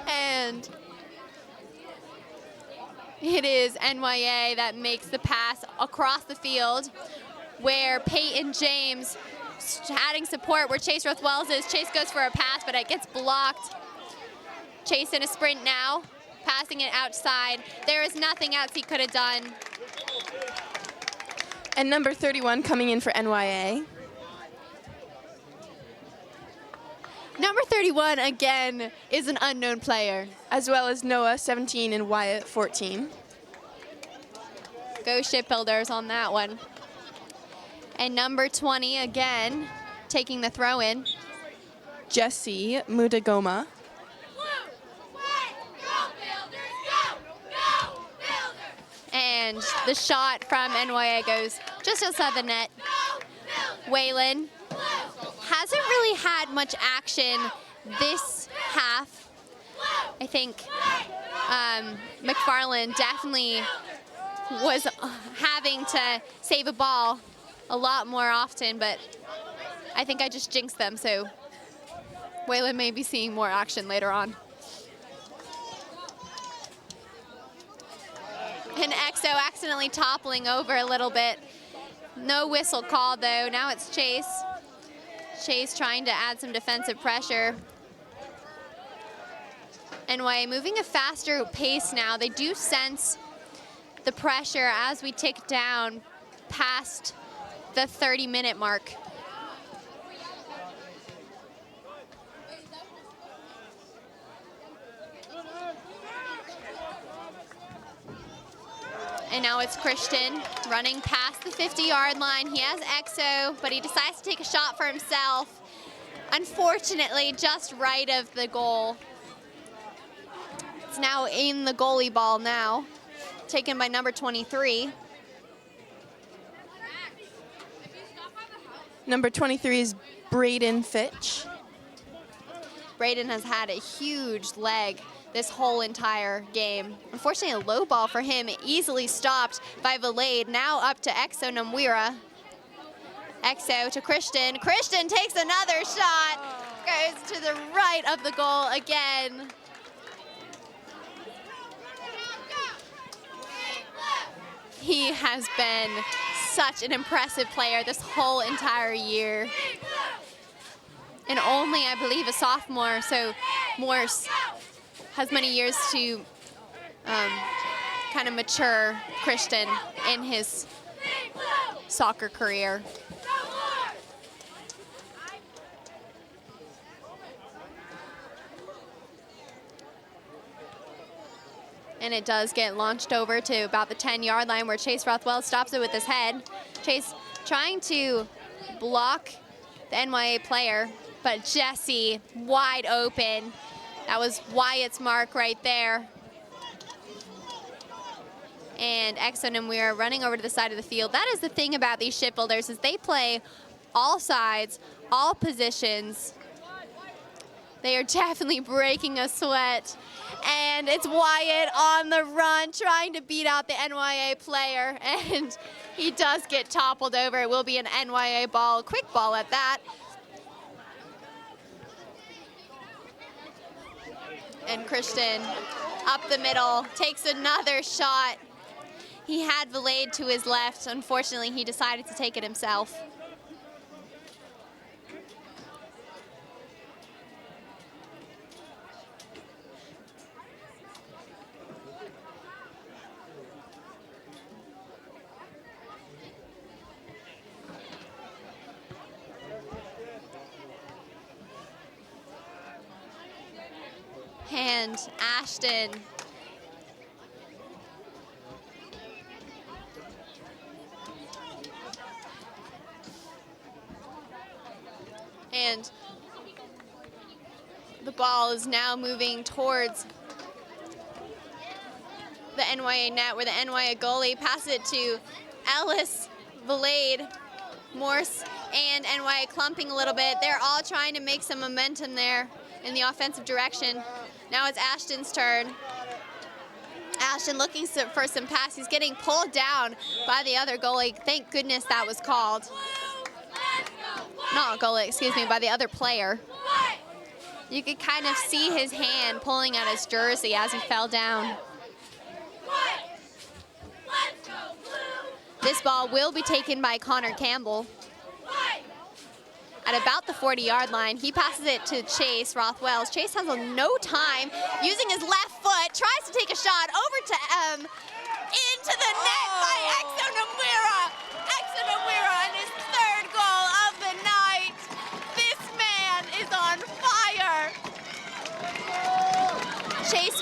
And it is NYA that makes the pass across the field, where Peyton James adding support where Chase Rothwell's is. Chase goes for a pass, but it gets blocked. Chase in a sprint now, passing it outside. There is nothing else he could have done. And number 31 coming in for NYA. Number 31, again, is an unknown player. As well as Noah, 17, and Wyatt, 14. Go Shipbuilders on that one. And number 20, again, taking the throw-in. Jesse Mudagoma. And the shot from NYA goes just outside the net. Waylon hasn't really had much action this half. I think McFarland definitely was having to save a ball a lot more often, but I think I just jinxed them, so Waylon may be seeing more action later on. And EXO accidentally toppling over a little bit. No whistle called though. Now it's Chase. Chase trying to add some defensive pressure. NYA moving a faster pace now. They do sense the pressure as we tick down past the 30-minute mark. And now it's Christian running past the 50-yard line. He has EXO, but he decides to take a shot for himself. Unfortunately, just right of the goal. It's now in the goalie ball now, taken by number 23. Number 23 is Braden Fitch. Braden has had a huge leg this whole entire game. Unfortunately, a low ball for him, easily stopped by Ouellette. Now up to EXO Namwira. EXO to Christian. Christian takes another shot. Goes to the right of the goal again. He has been such an impressive player this whole entire year. And only, I believe, a sophomore, so Morse has many years to kind of mature Christian in his soccer career. And it does get launched over to about the 10-yard line where Chase Rothwell stops it with his head. Chase trying to block the NYA player, but Jesse wide open. That was Wyatt's mark right there. And EXO Namwira running over to the side of the field. That is the thing about these shipbuilders, is they play all sides, all positions. They are definitely breaking a sweat. And it's Wyatt on the run, trying to beat out the NYA player. And he does get toppled over. It will be an NYA ball, quick ball at that. And Christian up the middle, takes another shot. He had Ouellette to his left. Unfortunately, he decided to take it himself. And Ashton. And the ball is now moving towards the NYA net, where the NYA goalie passes it to Ellis, Valade, Morse, and NYA clumping a little bit. They're all trying to make some momentum there in the offensive direction. Now it's Ashton's turn. Ashton looking for some pass. He's getting pulled down by the other goalie. Thank goodness that was called. Not goalie, excuse me, by the other player. You could kind of see his hand pulling at his jersey as he fell down. This ball will be taken by Connor Campbell. At about the 40-yard line, he passes it to Chase Rothwells. Chase has no time, using his left foot, tries to take a shot over to into the net by Exo Namwira. Exo Namwira and his third goal of the night. This man is on fire. Chase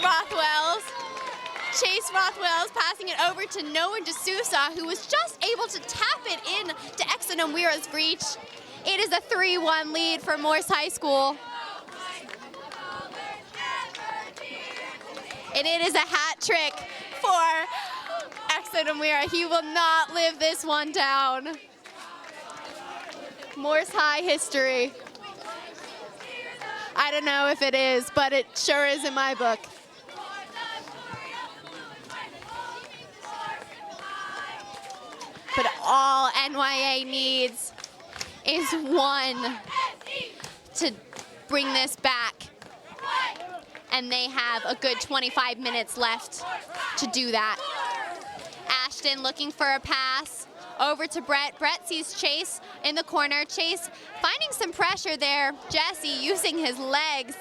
Rothwells passing it over to Noah D'Souza, who was just able to tap it in to Exo Namwira's reach. It is a 3-1 lead for Morse High School. And it is a hat trick for Exo Namwira. He will not live this one down. Morse High history. I don't know if it is, but it sure is in my book. But all NYA needs is one to bring this back. And they have a good 25 minutes left to do that. Ashton looking for a pass over to Brett. Brett sees Chase in the corner. Chase finding some pressure there. Jesse using his legs.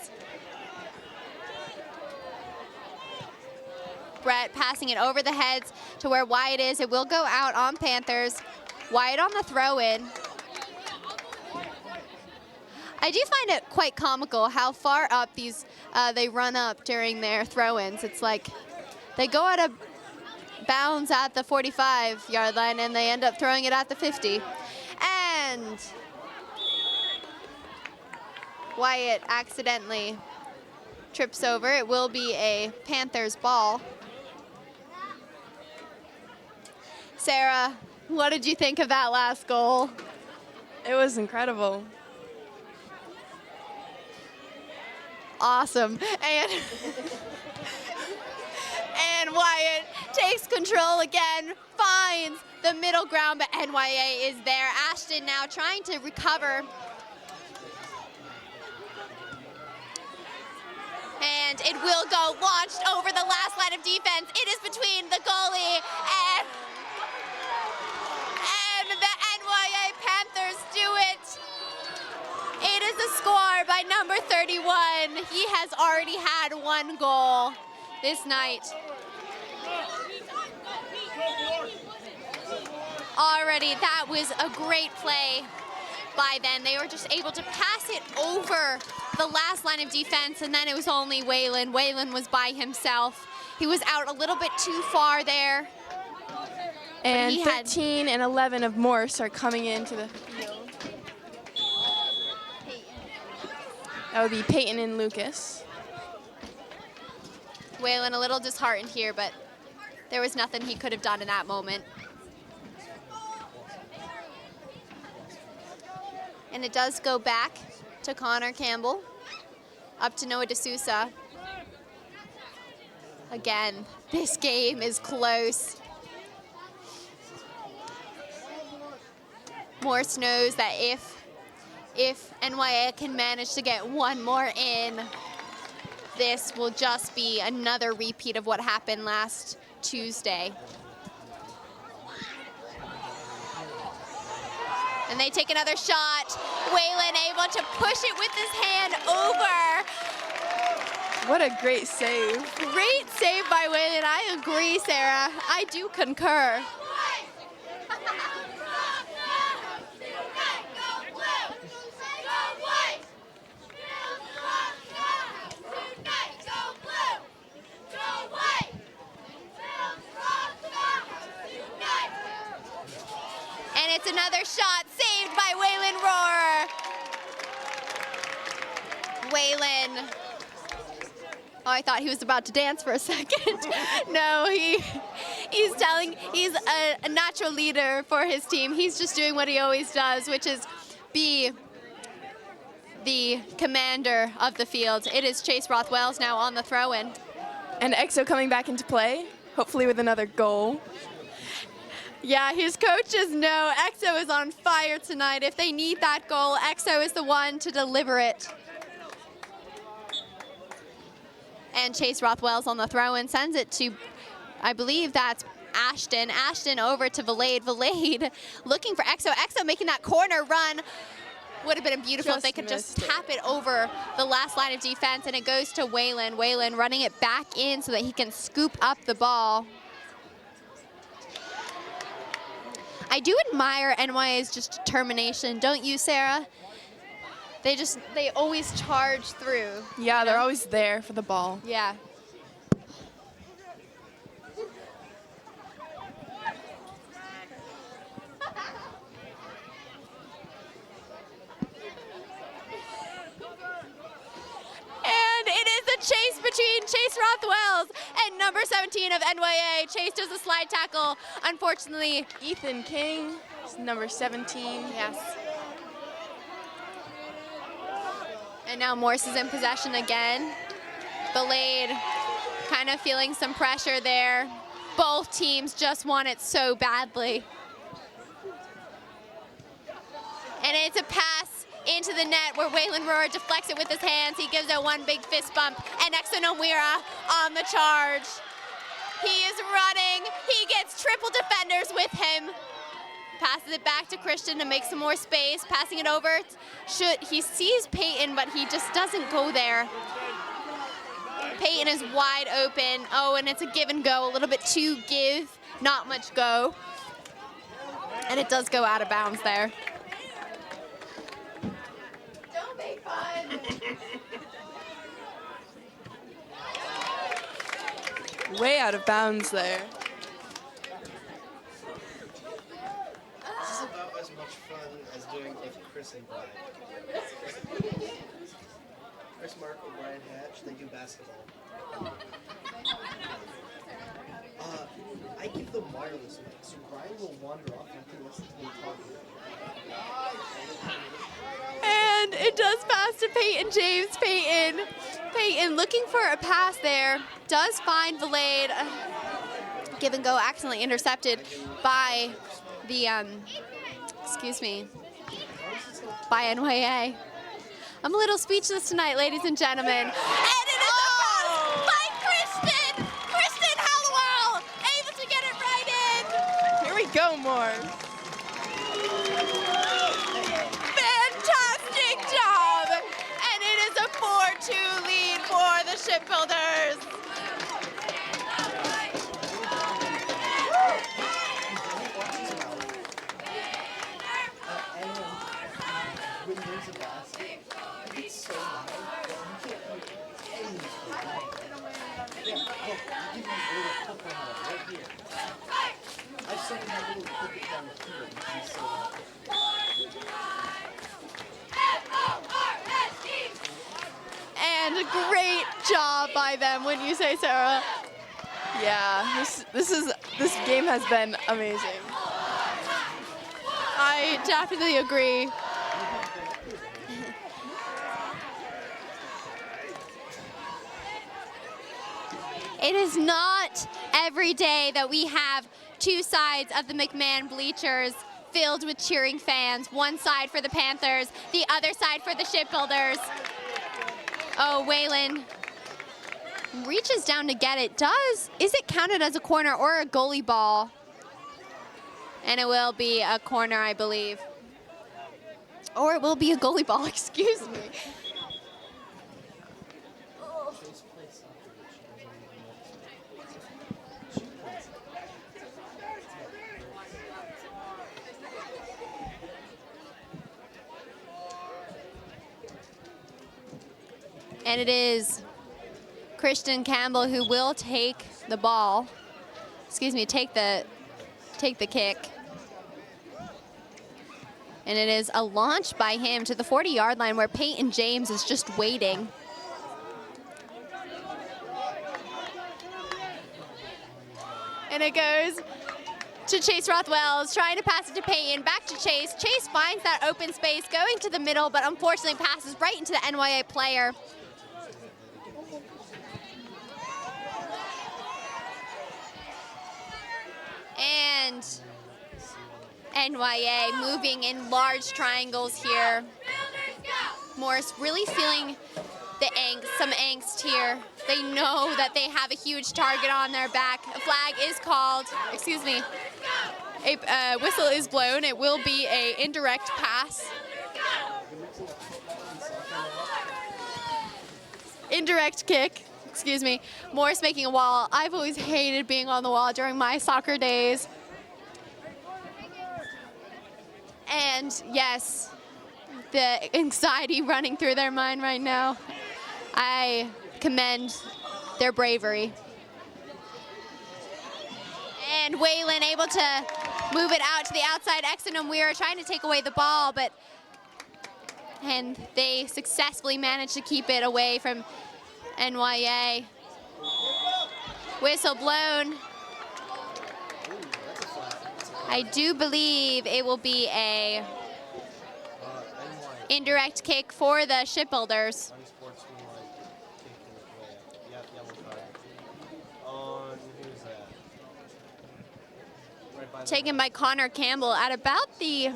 Brett passing it over the heads to where Wyatt is. It will go out on Panthers. Wyatt on the throw-in. I do find it quite comical how far up these they run up during their throw-ins. It's like they go out of bounds at the 45-yard line and they end up throwing it at the 50. And Wyatt accidentally trips over. It will be a Panthers ball. Sarah, what did you think of that last goal? It was incredible. Awesome. And Wyatt takes control again, finds the middle ground, but NYA is there. Ashton now trying to recover. And it will go launched over the last line of defense. It is between the goalie and the NYA Panthers do it. It is a score by number 31. He has already had one goal this night. Already, that was a great play by them. They were just able to pass it over the last line of defense, and then it was only Waylon. Waylon was by himself. He was out a little bit too far there. And 13 and 11 of Morse are coming into the field. That would be Peyton and Lucas. Waylon a little disheartened here, but there was nothing he could have done in that moment. And it does go back to Connor Campbell, up to Noah D'Souza. Again, this game is close. Morse knows that if NYA can manage to get one more in, this will just be another repeat of what happened last Tuesday. And they take another shot. Waylon able to push it with his hand over. What a great save. Great save by Waylon. I agree, Sarah. I do concur. another shot saved by Waylon Rohr. Waylon. Oh, I thought he was about to dance for a second. No, he's a natural leader for his team. He's just doing what he always does, which is be the commander of the field. It is Chase Rothwell's now on the throw-in. And EXO coming back into play, hopefully with another goal. Yeah, his coaches know EXO is on fire tonight. If they need that goal, EXO is the one to deliver it. And Chase Rothwell's on the throw-in, sends it to, I believe that's Ashton. Ashton over to Valade. Valade looking for EXO. EXO making that corner run. Would have been beautiful if they could just tap it over the last line of defense, and it goes to Waylon. Waylon running it back in so that he can scoop up the ball. I do admire NYA's just determination, don't you, Sarah? They always charge through. Yeah, they're always there for the ball. Yeah. And it is a chase between Chase Rothwells and number 17 of NYA. Chase does a slide tackle. Unfortunately, Ethan King, number 17. yes. And now Morse is in possession again. Valade kind of feeling some pressure there. Both teams just want it so badly. And it's a pass into the net where Waylon Rohr deflects it with his hands. He gives it one big fist bump, and Exo Nomura on the charge. He is running. He gets triple defenders with him. Passes it back to Christian to make some more space. Passing it over. He sees Peyton, but he just doesn't go there. Peyton is wide open. Oh, and it's a give and go. A little bit too give, not much go. And it does go out of bounds there. Don't make fun. Way out of bounds there. This is about as much fun as doing with Chris and Brian. Chris, Mark, O'Brien, Hatch, they do basketball. I give them wireless mics, so Brian will wander off and can listen to me talking. And it does pass to Peyton James. Peyton looking for a pass there. Does find Valade. Give and go accidentally intercepted by the, by NYA. I'm a little speechless tonight, ladies and gentlemen. And it is a pass by Kristen! Kristen Hallowell, able to get it right in. Here we go, Morse. Fantastic job! And it is a 4-2 lead for the Shipbuilders. When there's a basket, it's so loud that you can't hear anything. Yeah, look, I'll give you a little clip on that right here. I've sent him a little clip down the field, and he's so loud. And a great job by them, wouldn't you say, Sarah? Yeah, this game has been amazing. I definitely agree. It is not every day that we have two sides of the McMahon bleachers filled with cheering fans. One side for the Panthers, the other side for the Shipbuilders. Oh, Waylon reaches down to get it. Is it counted as a corner or a goalie ball? And it will be a corner, I believe. Or it will be a goalie ball, excuse me. And it is Christian Campbell who will take the ball. Excuse me, take the kick. And it is a launch by him to the 40-yard line where Peyton James is just waiting. And it goes to Chase Rothwell, trying to pass it to Peyton, back to Chase. Chase finds that open space, going to the middle, but unfortunately passes right into the NYA player. And NYA moving in large triangles here. Morris really feeling some angst here. They know that they have a huge target on their back. A flag is called, excuse me, a whistle is blown. It will be an indirect pass. Indirect kick, excuse me. Morris making a wall. I've always hated being on the wall during my soccer days. And yes, the anxiety running through their mind right now. I commend their bravery. And Ouellette able to move it out to the outside. Exenum Weir trying to take away the ball, and they successfully managed to keep it away from NYA. Whistle blown. I do believe it will be a indirect kick for the Shipbuilders. Taken by Connor Campbell at about the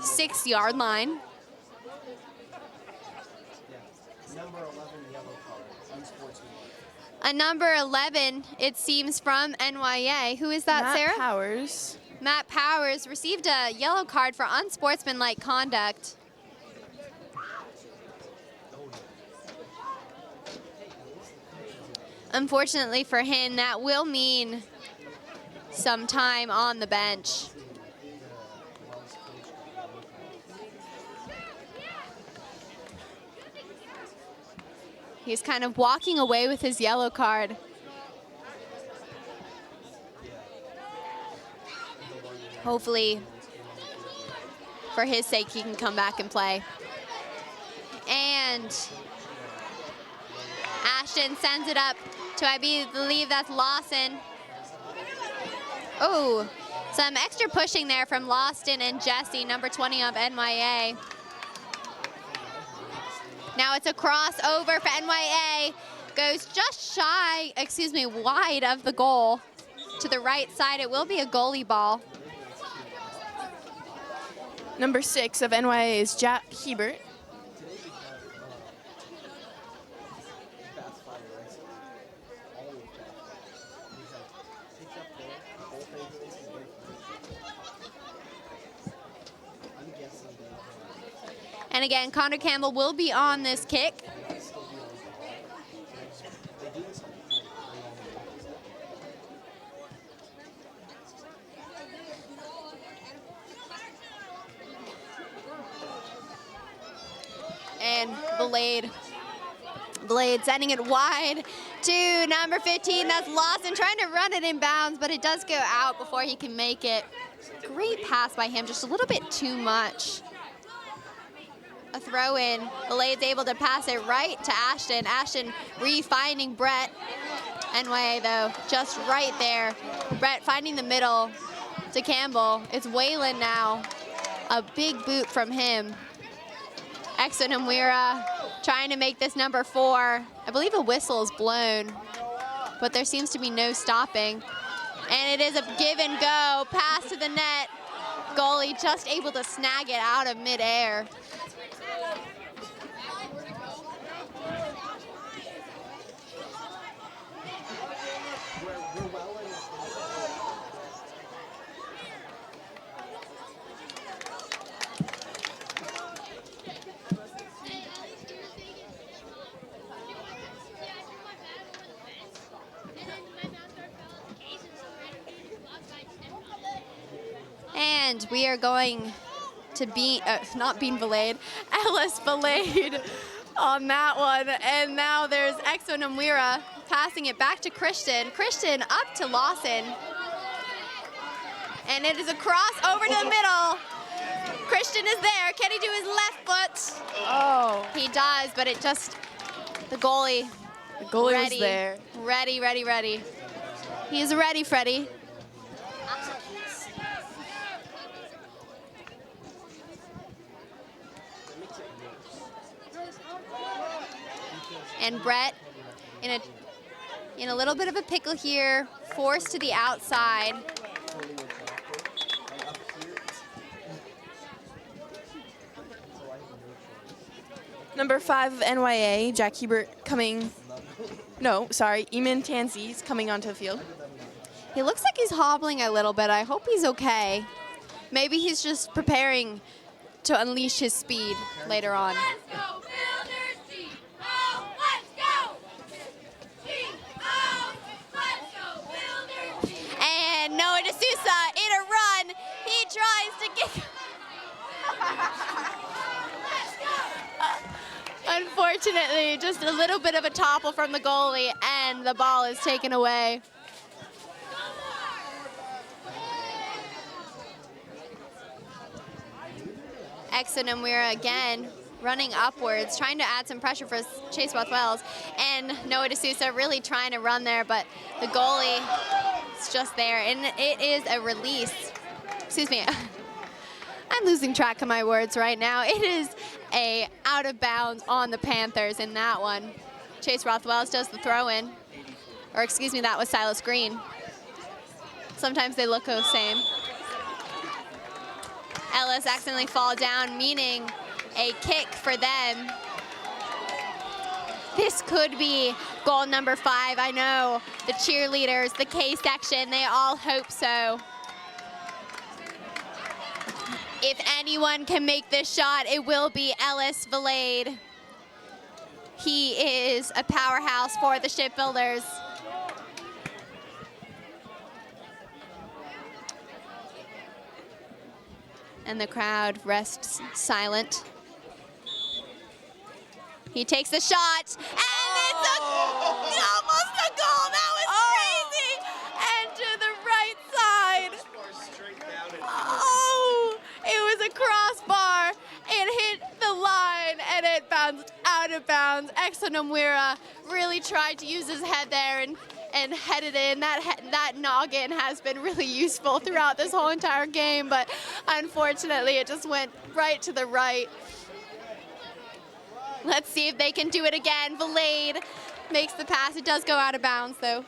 6-yard line. A number 11, it seems, from NYA. Who is that, Sarah? Matt Powers. Matt Powers received a yellow card for unsportsmanlike conduct. Unfortunately for him, that will mean some time on the bench. He's kind of walking away with his yellow card. Hopefully, for his sake, he can come back and play. And Ashton sends it up to, I believe that's Lawson. Oh, some extra pushing there from Lawson and Jesse, number 20 of NYA. Now it's a crossover for NYA. Goes just shy, wide of the goal. To the right side, it will be a goalie ball. Number 6 of NYA is Jack Hebert. And again, Connor Campbell will be on this kick. And Blade sending it wide to number 15. That's Lawson trying to run it in bounds, but it does go out before he can make it. Great pass by him, just a little bit too much. A throw in. Blade's able to pass it right to Ashton. Ashton re-finding Brett. NYA though, just right there. Brett finding the middle to Campbell. It's Ouellette now. A big boot from him. Exenum Weir trying to make this number 4. I believe a whistle is blown, but there seems to be no stopping. And it is a give and go. Pass to the net. Goalie just able to snag it out of midair. And we are going to be, not Bean Blade, Ellis Blade on that one. And now there's Exenum Weir passing it back to Christian. Christian up to Lawson. And it is a cross over to the middle. Christian is there. Can he do his left foot? Oh, He does, but it just, the goalie, the goalie ready, was there. ready, ready, ready. He is ready, Freddie. And Brett in a little bit of a pickle here, forced to the outside. Number 5 of NYA, Jack Hebert coming, no, sorry, Eamon Tanzi's coming onto the field. He looks like he's hobbling a little bit. I hope he's okay. Maybe he's just preparing to unleash his speed later on. Let's go, Builders! G-O! Let's go! G-O! Let's go, Builders! And Noah D'Souza in a run. He tries to get... Unfortunately, just a little bit of a topple from the goalie, and the ball is taken away. Exonamwira again running upwards, trying to add some pressure for Chase Rothwells, and Noah D'Souza really trying to run there, but the goalie is just there, and it is a release. Excuse me. I'm losing track of my words right now. It is a out of bounds on the Panthers in that one. Chase Rothwells does the throw in. Or excuse me, that was Silas Green. Sometimes they look the same. Ellis accidentally fall down, meaning a kick for them. This could be goal number 5. I know the cheerleaders, the K section, they all hope so. If anyone can make this shot, it will be Ellis Valade. He is a powerhouse for the Shipbuilders. And the crowd rests silent. He takes the shot, and it's almost a goal. That was crazy. And to the right side. Oh, it was a crossbar. It hit the line, and it bounced out of bounds. Exonamwira really tried to use his head there and headed in. That noggin has been really useful throughout this whole entire game, but unfortunately it just went right to the right. Let's see if they can do it again. Valade makes the pass. It does go out of bounds though.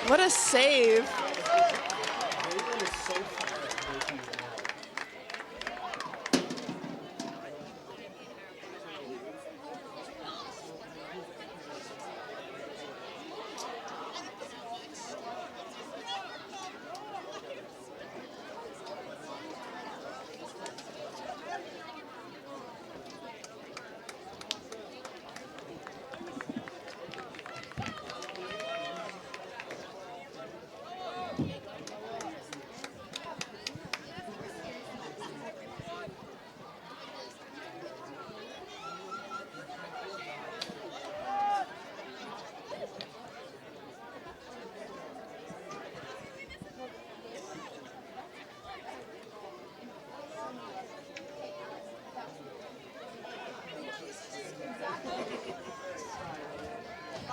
What a save.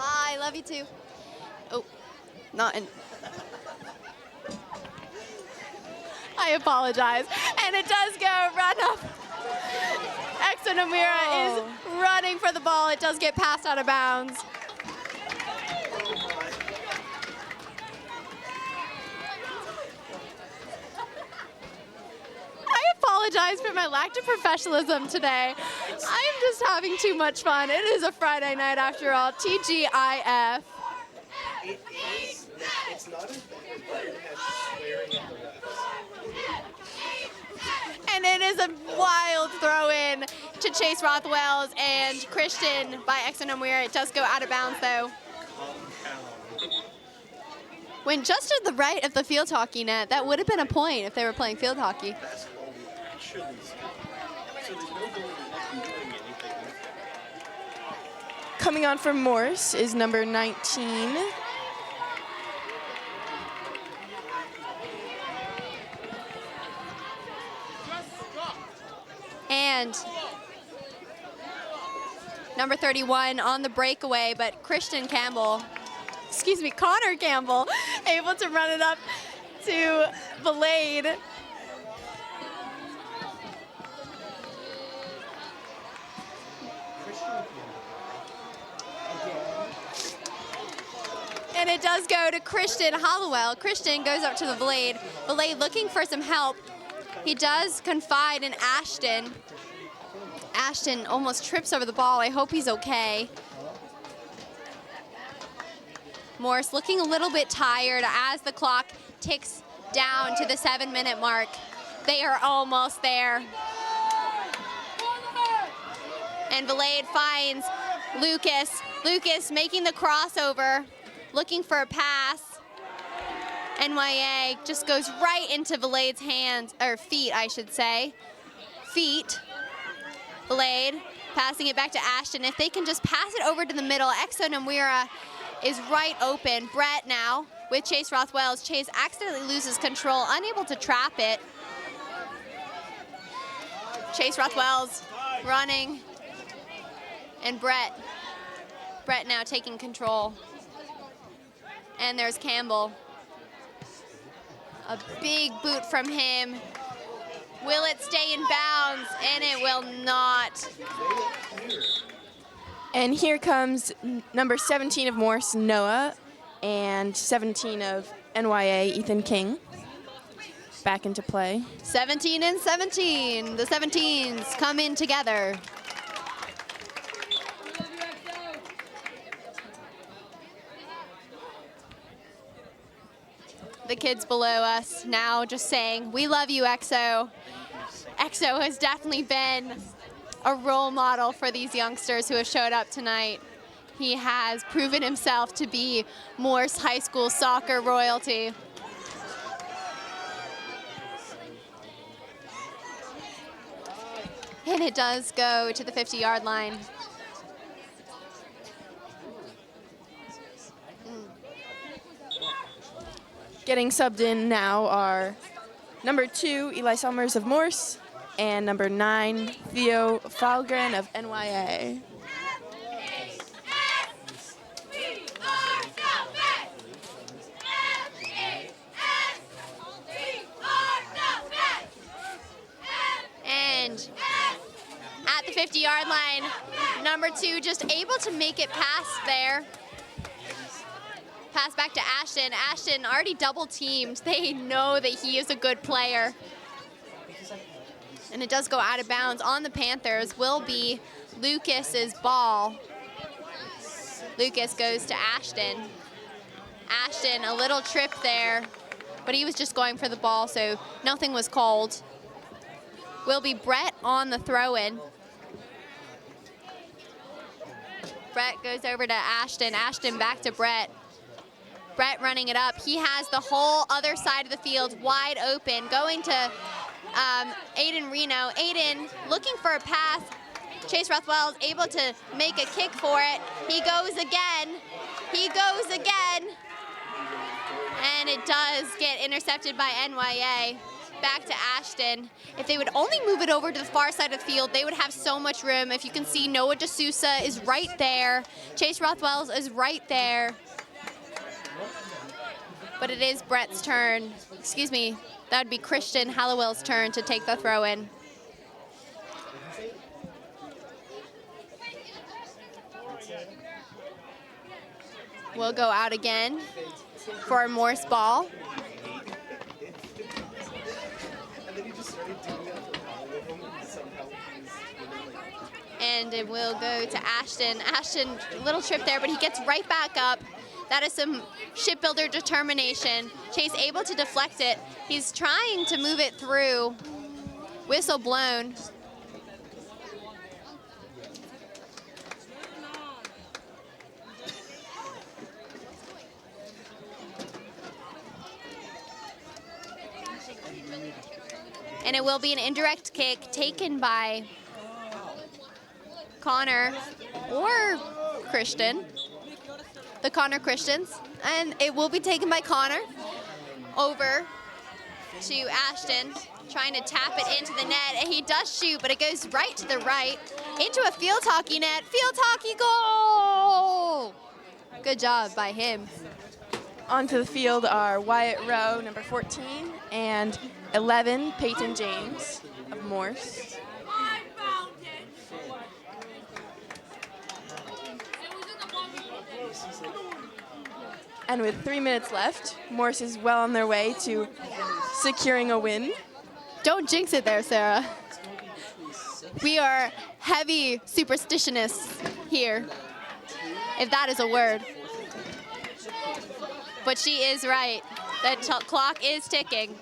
I love you too. Oh, not in. I apologize. And it does go run up. Exonamwira is running for the ball. It does get passed out of bounds. I apologize for my lack of professionalism today. I'm just having too much fun. It is a Friday night after all. TGIF. It's It's not as bad as swearing at the refs. And it is a wild throw in to Chase Rothwell's and Christian by Exonomwira. It does go out of bounds though. When just to the right of the field hockey net, that would have been a point if they were playing field hockey. Basketball, we actually score. So there's no goalie that can doing anything. Coming on for Morse is number 19. And number 31 on the breakaway, but Connor Campbell, able to run it up to Ouellette. And it does go to Christian Hollowell. Christian goes up to the Ouellette. Ouellette looking for some help. He does confide in Ashton. Ashton almost trips over the ball. I hope he's okay. Morse looking a little bit tired as the clock ticks down to the 7-minute mark. They are almost there. And Ouellette finds Lucas. Lucas making the crossover, looking for a pass. NYA just goes right into Ouellette's hands, or feet, I should say. Feet. Ouellette passing it back to Ashton. If they can just pass it over to the middle, Exonomwira is right open. Brett now with Chase Rothwell's. Chase accidentally loses control, unable to trap it. Chase Rothwell's running. And Brett now taking control. And there's Campbell. A big boot from him. Will it stay in bounds? And it will not. And here comes number 17 of Morse, Noah, and 17 of NYA, Ethan King, back into play. 17 and 17. The 17s come in together. The kids below us now just saying, "We love you, EXO." EXO has definitely been a role model for these youngsters who have showed up tonight. He has proven himself to be Morse High School soccer royalty. And it does go to the 50-yard line. Getting subbed in now are number 2, Eli Summers of Morse, and number 9, Theo Falgren of NYA. And at the 50-yard line, number 2 just able to make it past there. Pass back to Ashton. Ashton already double teamed. They know that he is a good player. And it does go out of bounds on the Panthers. Will be Lucas's ball. Lucas goes to Ashton. Ashton, a little trip there, but he was just going for the ball, so nothing was called. Will be Brett on the throw-in. Brett goes over to Ashton. Ashton back to Brett. Brett running it up. He has the whole other side of the field wide open, going to Aiden Reno. Aiden looking for a pass. Chase Rothwell is able to make a kick for it. He goes again. He goes again. And it does get intercepted by NYA. Back to Ashton. If they would only move it over to the far side of the field, they would have so much room. If you can see, Noah D'Souza is right there. Chase Rothwell is right there. But it is Brett's turn. Excuse me, that would be Christian Hallowell's turn to take the throw in. We'll go out again for a Morse ball. And it will go to Ashton. Ashton, little trip there, but he gets right back up. That is some shipbuilder determination. Chase able to deflect it. He's trying to move it through. Whistle blown. And it will be an indirect kick taken by Connor or Christian. The Connor Christians. And it will be taken by Connor over to Ashton, trying to tap it into the net. And he does shoot, but it goes right to the right into a field hockey net. Field hockey goal! Good job by him. Onto the field are Wyatt Rowe, number 14, and 11, Peyton James of Morse. And with 3 minutes left, Morse is well on their way to securing a win. Don't jinx it there, Sarah. We are heavy superstitionists here, if that is a word. But she is right. The clock is ticking.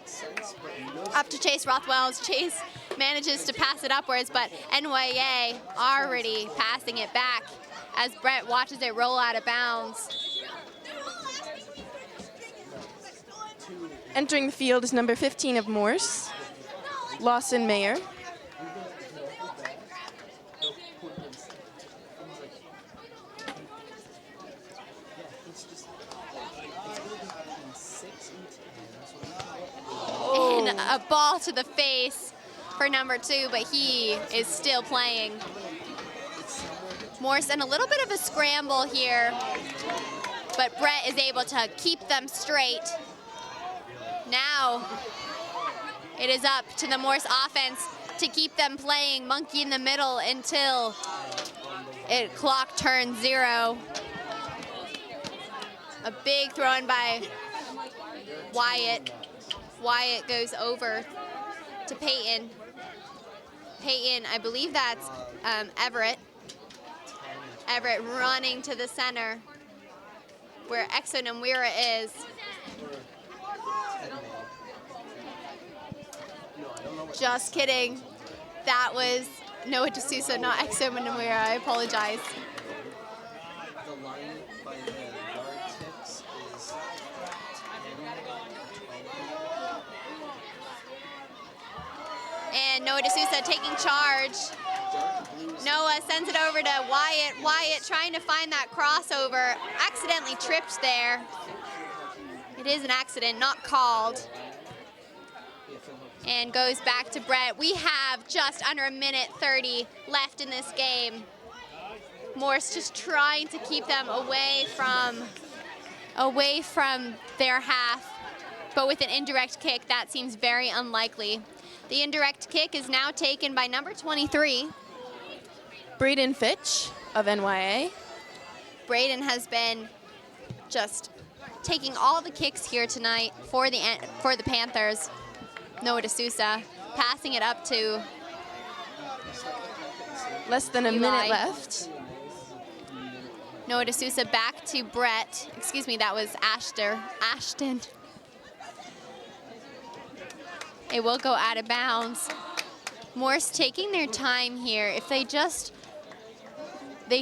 Up to Chase Rothwell's. Chase manages to pass it upwards, but NYA already passing it back as Brett watches it roll out of bounds. Entering the field is number 15 of Morse, Lawson Mayer. And a ball to the face for number 2, but he is still playing. Morse in a little bit of a scramble here, but Brett is able to keep them straight. Now it is up to the Morse offense to keep them playing monkey in the middle until clock turns 0. A big throw in by Wyatt. Wyatt goes over to Peyton. Peyton, I believe that's Everett. Everett running to the center where Exo Namwira is. Just kidding. That was Noah D'Souza, not Exo Namwira. I apologize. The line by the yard tips is 10. And Noah D'Souza taking charge. Noah sends it over to Wyatt. Wyatt trying to find that crossover. Accidentally tripped there. It is an accident, not called. And goes back to Brett. We have just under 1:30 left in this game. Morse just trying to keep them away from their half, but with an indirect kick, that seems very unlikely. The indirect kick is now taken by number 23. Braden Fitch of NYA. Braden has been just taking all the kicks here tonight for the Panthers. Noah D'Souza passing it up to Less than a Eli. minute left. Noah D'Souza back to Brett. Excuse me, that was Ashton. It will go out of bounds. Morse taking their time here. If they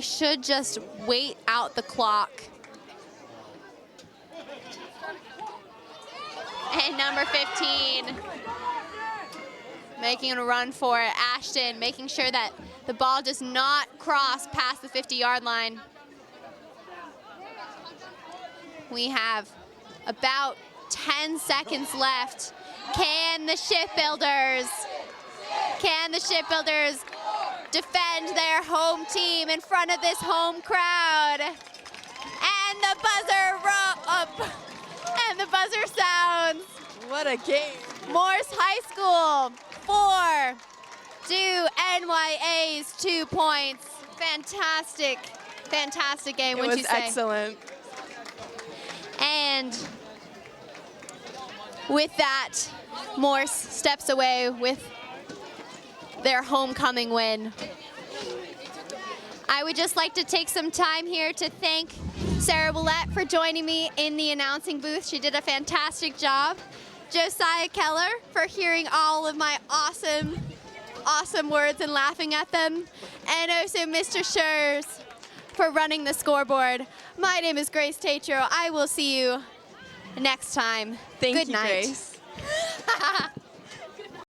should just wait out the clock. And number 15 making a run for it. Ashton making sure that the ball does not cross past the 50-yard line. We have about 10 seconds left. Can the shipbuilders defend their home team in front of this home crowd? And the buzzer sounds. What a game. Morse High School 4 to NYA's 2 points. Fantastic game, It wouldn't was you say? excellent. And with that, Morse steps away with their homecoming win. I would just like to take some time here to thank Sarah Ouellette for joining me in the announcing booth. She did a fantastic job. Josiah Keller for hearing all of my awesome words and laughing at them. And also Mr. Shurz for running the scoreboard. My name is Grace Tetreault. I will see you next time. Thank Good you, night. Grace.